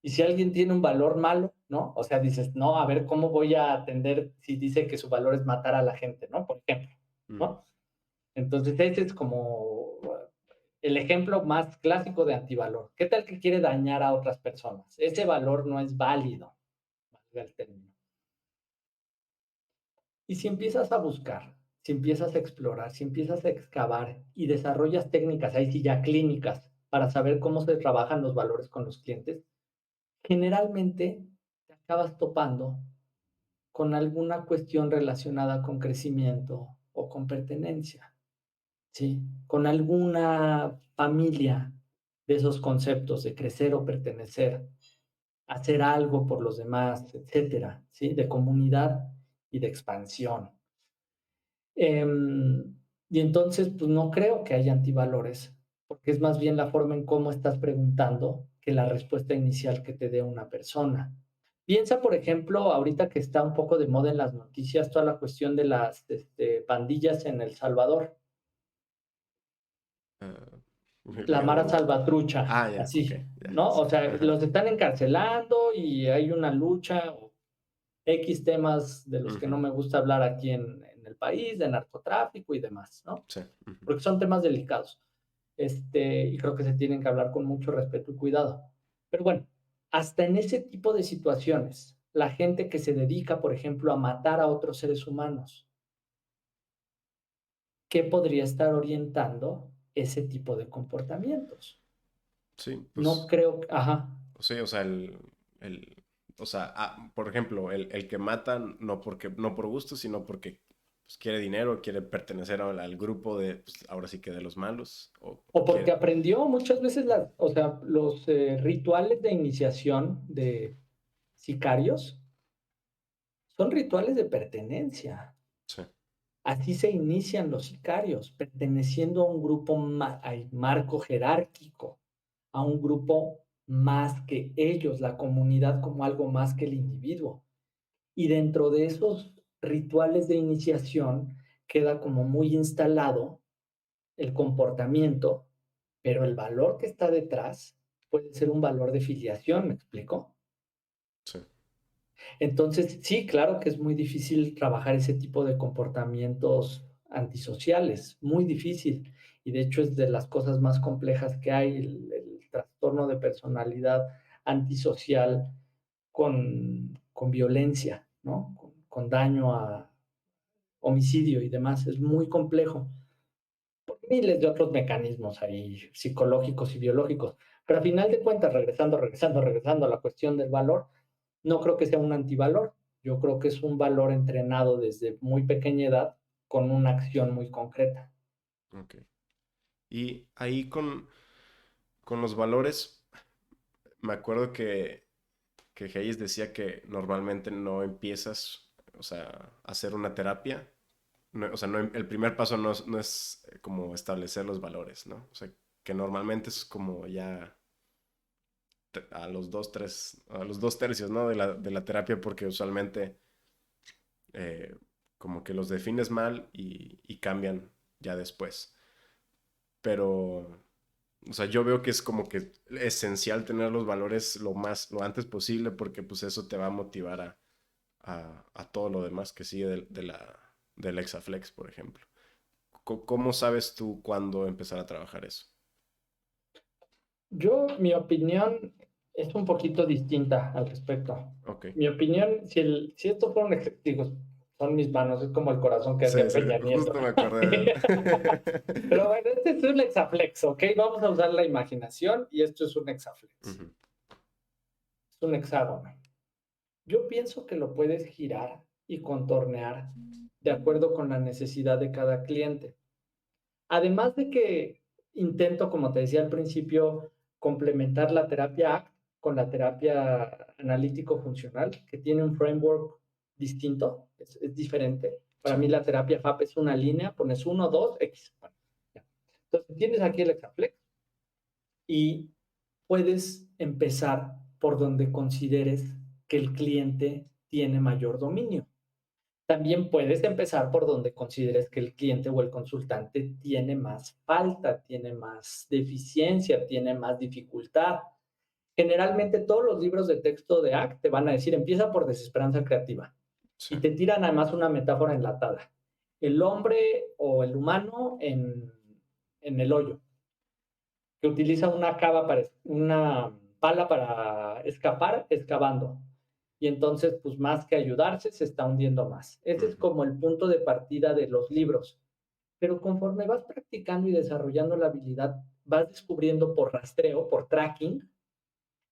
y si alguien tiene un valor malo, ¿no? O sea, dices, no, a ver, ¿cómo voy a atender si dice que su valor es matar a la gente, ¿no? Por ejemplo, ujú. ¿no? Entonces, ese es como el ejemplo más clásico de antivalor. ¿Qué tal que quiere dañar a otras personas? Ese valor no es válido, valga el término. Y si empiezas a buscar, si empiezas a explorar, si empiezas a excavar y desarrollas técnicas, ahí sí ya clínicas, para saber cómo se trabajan los valores con los clientes, generalmente te acabas topando con alguna cuestión relacionada con crecimiento o con pertenencia. Sí, con alguna familia de esos conceptos de crecer o pertenecer, hacer algo por los demás, etcétera, ¿sí? De comunidad y de expansión. Y entonces, pues no creo que haya antivalores, porque es más bien la forma en cómo estás preguntando que la respuesta inicial que te dé una persona. Piensa, por ejemplo, ahorita que está un poco de moda en las noticias, toda la cuestión de las pandillas en El Salvador. Ah, La Mara legalmente. Salvatrucha, Ah, ya, ok, así, ya, ¿no? sí. O sea, Ajá. los están encarcelando y hay una lucha, X temas de los que no Ujú, me gusta hablar aquí en el país, de narcotráfico y demás, ¿no? sí. Ujú. Porque son temas delicados. Y creo que se tienen que hablar con mucho respeto y cuidado. Pero bueno, hasta en ese tipo de situaciones, la gente que se dedica, por ejemplo, a matar a otros seres humanos, ¿qué podría estar orientando ese tipo de comportamientos? Sí, No pues, creo, ajá, sí, o sea, o sea, por ejemplo, el que mata no por gusto, sino porque pues, quiere dinero, quiere pertenecer al grupo de, pues, ahora sí que de los malos, o o porque quiere, aprendió muchas veces o sea, los rituales de iniciación de sicarios son rituales de pertenencia. sí, Así se inician los sicarios, perteneciendo a un grupo al marco jerárquico, a un grupo más que ellos, la comunidad como algo más que el individuo. Y dentro de esos rituales de iniciación queda como muy instalado el comportamiento, pero el valor que está detrás puede ser un valor de filiación, ¿me explico? sí, Entonces, sí, claro que es muy difícil trabajar ese tipo de comportamientos antisociales, muy difícil. Y de hecho es de las cosas más complejas que hay, el trastorno de personalidad antisocial con violencia, ¿no? Con daño a homicidio y demás. Es muy complejo. Miles de otros mecanismos ahí psicológicos y biológicos. Pero a final de cuentas, regresando a la cuestión del valor, no creo que sea un antivalor. Yo creo que es un valor entrenado desde muy pequeña edad con una acción muy concreta. ok. Y ahí con los valores, me acuerdo que Hayes decía que normalmente no empiezas, o sea, a hacer una terapia o sea, el primer paso no es como establecer los valores, ¿no? O sea, que normalmente es como ya a los dos tercios, ¿no? De la terapia, porque usualmente eh, como que los defines mal y cambian ya después. Pero, o sea, yo veo que es como que esencial tener los valores lo antes posible, porque pues eso te va a motivar a todo lo demás que sigue del Exaflex, por ejemplo. ¿Cómo sabes tú cuándo empezar a trabajar eso? Mi opinión es un poquito distinta al respecto. Ok. Mi opinión, si esto fuera un digo, son mis manos, es como el corazón que Sí, hacía sí, Peña Nieto. justo me acordé de él. Pero bueno, este es un hexaflex, ¿ok? Vamos a usar la imaginación y esto es un hexaflex. Ujú. Es un hexágono. Yo pienso que lo puedes girar y contornear de acuerdo con la necesidad de cada cliente. Además de que intento, como te decía al principio, complementar la terapia ACT con la terapia analítico-funcional, que tiene un framework distinto, es diferente. Para Sí. mí la terapia FAP es una línea, pones 1, 2, X. Bueno, ya. Entonces tienes aquí el Exaflex y puedes empezar por donde consideres que el cliente tiene mayor dominio. También puedes empezar por donde consideres que el cliente o el consultante tiene más falta, tiene más deficiencia, tiene más dificultad. Generalmente todos los libros de texto de ACT te van a decir, empieza por desesperanza creativa. Sí. Y te tiran además una metáfora enlatada. El hombre o el humano en el hoyo, que utiliza una pala para escapar, excavando. Y entonces, pues más que ayudarse, se está hundiendo más. Ese es Ujú. como el punto de partida de los libros. Pero conforme vas practicando y desarrollando la habilidad, vas descubriendo por rastreo, por tracking,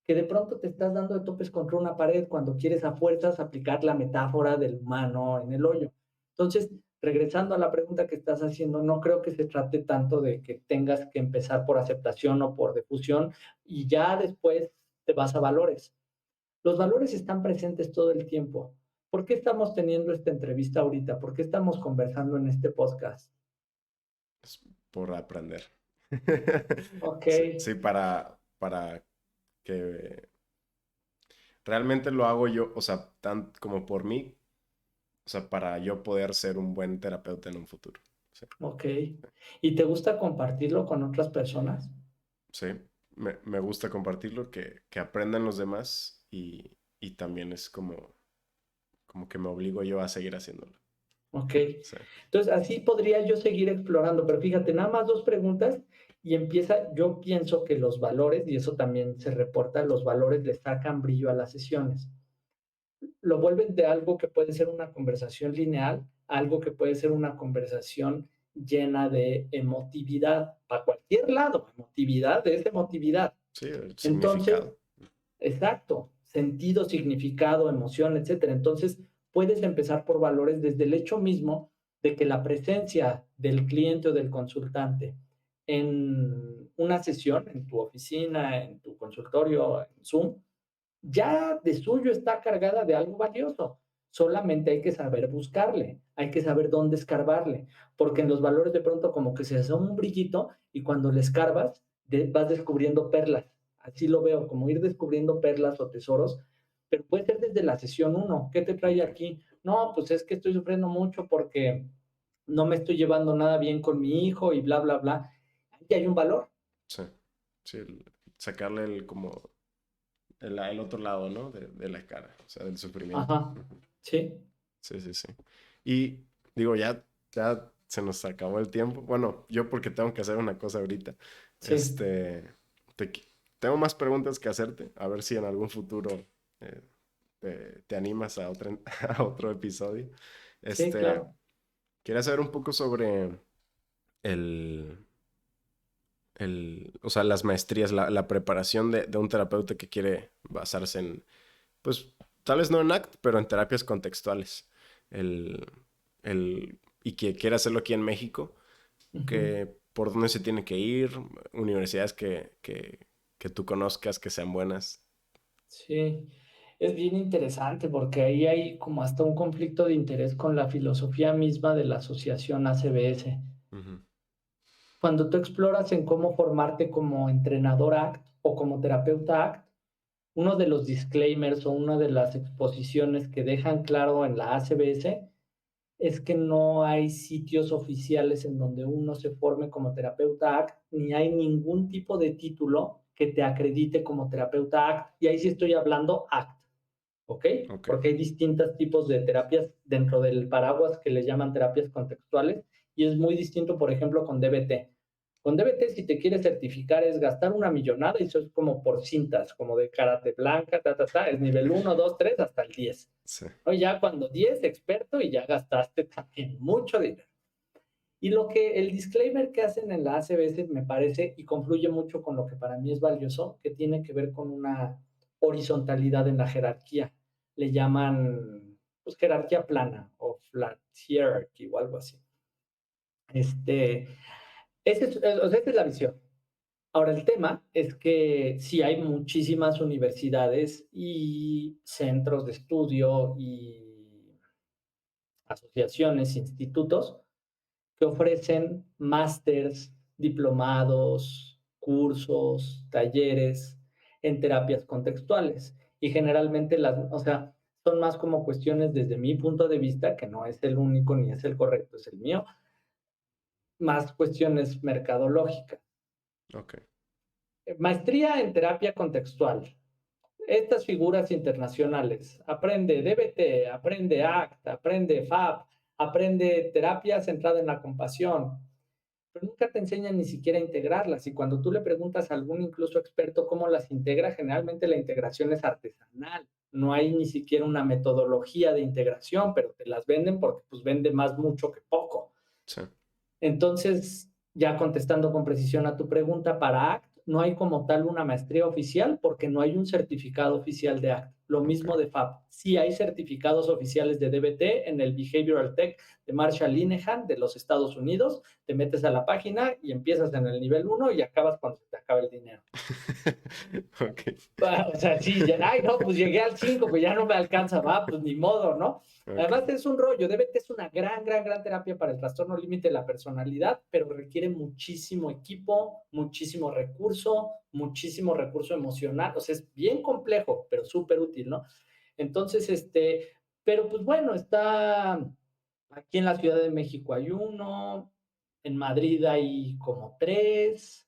que de pronto te estás dando de topes contra una pared cuando quieres a fuerzas aplicar la metáfora del humano en el hoyo. Entonces, regresando a la pregunta que estás haciendo, no creo que se trate tanto de que tengas que empezar por aceptación o por difusión y ya después te vas a valores. Los valores están presentes todo el tiempo. ¿Por qué estamos teniendo esta entrevista ahorita? ¿Por qué estamos conversando en este podcast? Es por aprender. Ok, Sí, sí, para que realmente lo hago yo, o sea, tan como por mí, o sea, para yo poder ser un buen terapeuta en un futuro. Sí, ok. ¿Y te gusta compartirlo con otras personas? sí. Me gusta compartirlo, que aprendan los demás y también es como que me obligo yo a seguir haciéndolo. Ok. Sí, Entonces, así podría yo seguir explorando, pero fíjate, nada más dos preguntas y empieza, yo pienso que los valores, y eso también se reporta, los valores le sacan brillo a las sesiones. Lo vuelven de algo que puede ser una conversación lineal a algo que puede ser una conversación llena de emotividad, para cualquier lado, emotividad es emotividad. sí, el Entonces, significado. exacto, sentido, significado, emoción, etcétera. Entonces, puedes empezar por valores desde el hecho mismo de que la presencia del cliente o del consultante en una sesión, en tu oficina, en tu consultorio, en Zoom, ya de suyo está cargada de algo valioso. Solamente hay que saber buscarle, hay que saber dónde escarbarle, porque en los valores de pronto como que se hace un brillito y cuando le escarbas vas descubriendo perlas. Así lo veo, como ir descubriendo perlas o tesoros, pero puede ser desde la sesión uno. ¿Qué te trae Ok. aquí? No, pues es que estoy sufriendo mucho porque no me estoy llevando nada bien con mi hijo y bla, bla, bla. Ahí hay un valor. Sí, sí, sacarle como el otro lado, ¿no? De la cara, o sea, del sufrimiento. Ajá, Ujú. sí, Sí, sí, sí. Y digo, ya se nos acabó el tiempo. Bueno, yo porque tengo que hacer una cosa ahorita. sí, Este, te qui- tengo más preguntas que hacerte, a ver si en algún futuro eh, te animas a a otro episodio. sí, Este, claro. quería saber un poco sobre el, o sea, las maestrías, la preparación de un terapeuta que quiere basarse en, pues, tal vez no en ACT, pero en terapias contextuales. El, y que quiere hacerlo aquí en México, Ujú. que por dónde se tiene que ir, universidades que tú conozcas que sean buenas. Sí. Es bien interesante porque ahí hay como hasta un conflicto de interés con la filosofía misma de la asociación ACBS. Ujú. Cuando tú exploras en cómo formarte como entrenador ACT o como terapeuta ACT, uno de los disclaimers o una de las exposiciones que dejan claro en la ACBS es que no hay sitios oficiales en donde uno se forme como terapeuta ACT, ni hay ningún tipo de título que te acredite como terapeuta ACT. Y ahí sí estoy hablando ACT, ¿ok? Ok, Porque hay distintos tipos de terapias dentro del paraguas que le llaman terapias contextuales y es muy distinto, por ejemplo, con DBT. Con DBT, si te quieres certificar, es gastar una millonada y eso es como por cintas, como de karate blanca, es nivel 1, 2, 3 hasta el 10. sí, ¿No? Ya cuando 10 experto y ya gastaste también mucho dinero. Y lo que el disclaimer que hacen en la ACBS me parece y confluye mucho con lo que para mí es valioso, que tiene que ver con una horizontalidad en la jerarquía. Le llaman pues, jerarquía plana o flat hierarchy o algo así. Este, o sea, esa es la visión. Ahora, el tema es que sí hay muchísimas universidades y centros de estudio y asociaciones, institutos que ofrecen másters, diplomados, cursos, talleres en terapias contextuales. Y generalmente o sea, son más como cuestiones desde mi punto de vista, que no es el único ni es el correcto, es el mío, más cuestiones mercadológicas. ok. Maestría en terapia contextual. Estas figuras internacionales. Aprende DBT, aprende ACT, aprende FAB, aprende terapia centrada en la compasión, pero nunca te enseñan ni siquiera a integrarlas. Y cuando tú le preguntas a algún incluso experto cómo las integra, generalmente la integración es artesanal. No hay ni siquiera una metodología de integración, pero te las venden porque pues vende más mucho que poco. Sí, Entonces, ya contestando con precisión a tu pregunta, para ACT no hay como tal una maestría oficial porque no hay un certificado oficial de ACT. Lo ok. mismo de FAB. Sí hay certificados oficiales de DBT en el Behavioral Tech de Marshall Linehan de los Estados Unidos. Te metes a la página y empiezas en el nivel 1 y acabas cuando se te acaba el dinero. Ok, O sea, sí, ya, ay, no, pues llegué al 5 pues ya no me alcanza, va, pues ni modo, ¿no? ok. Además es un rollo, DBT es una gran terapia para el trastorno límite de la personalidad, pero requiere muchísimo equipo, muchísimo recurso emocional, o sea, es bien complejo, pero súper útil, ¿no? Entonces, pero pues bueno, está aquí en la Ciudad de México hay uno, en Madrid hay como tres,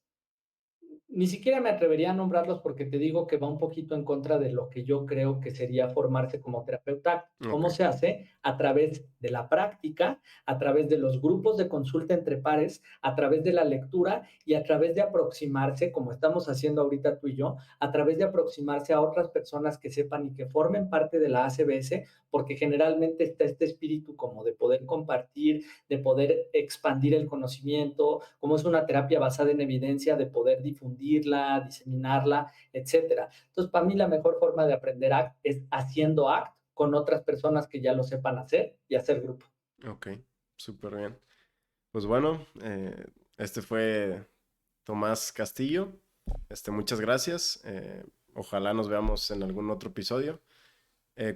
ni siquiera me atrevería a nombrarlos porque te digo que va un poquito en contra de lo que yo creo que sería formarse como terapeuta. Ok, ¿Cómo se hace? A través de la práctica, a través de los grupos de consulta entre pares, a través de la lectura y a través de aproximarse, como estamos haciendo ahorita tú y yo, a través de aproximarse a otras personas que sepan y que formen parte de la ACBS, porque generalmente está este espíritu como de poder compartir, de poder expandir el conocimiento, como es una terapia basada en evidencia, de poder difundirla, diseminarla, etcétera. Entonces, para mí la mejor forma de aprender ACT es haciendo ACT con otras personas que ya lo sepan hacer y hacer grupo. ok. Súper bien. Pues bueno, este fue Tomás Castillo. Muchas gracias. Ojalá nos veamos en algún otro episodio.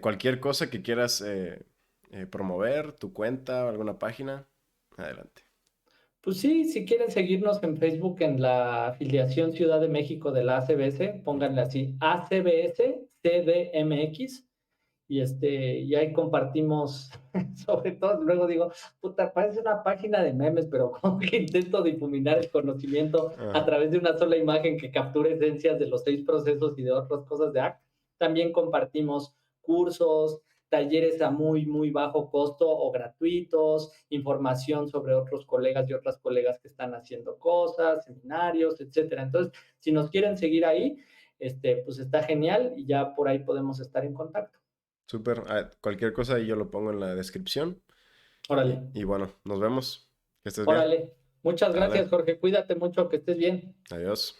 Cualquier cosa que quieras promover, tu cuenta, alguna página, adelante. Pues sí, si quieren seguirnos en Facebook en la afiliación Ciudad de México de la ACBS, Ok. pónganle así, ACBS CDMX, y ahí compartimos, sobre todo, luego digo, puta, parece una página de memes, pero como que intento difuminar el conocimiento a Ajá. través de una sola imagen que capture esencias de los 6 procesos y de otras cosas de ACT. También compartimos cursos, talleres a muy bajo costo o gratuitos, información sobre otros colegas y otras colegas que están haciendo cosas, seminarios, etcétera. Entonces, si nos quieren seguir ahí, pues está genial y ya por ahí podemos estar en contacto. Súper. Cualquier cosa ahí yo lo pongo en la descripción. Órale, Y bueno, nos vemos. Que estés bien. órale. Muchas Dale. gracias, Jorge. Cuídate mucho, que estés bien. Adiós.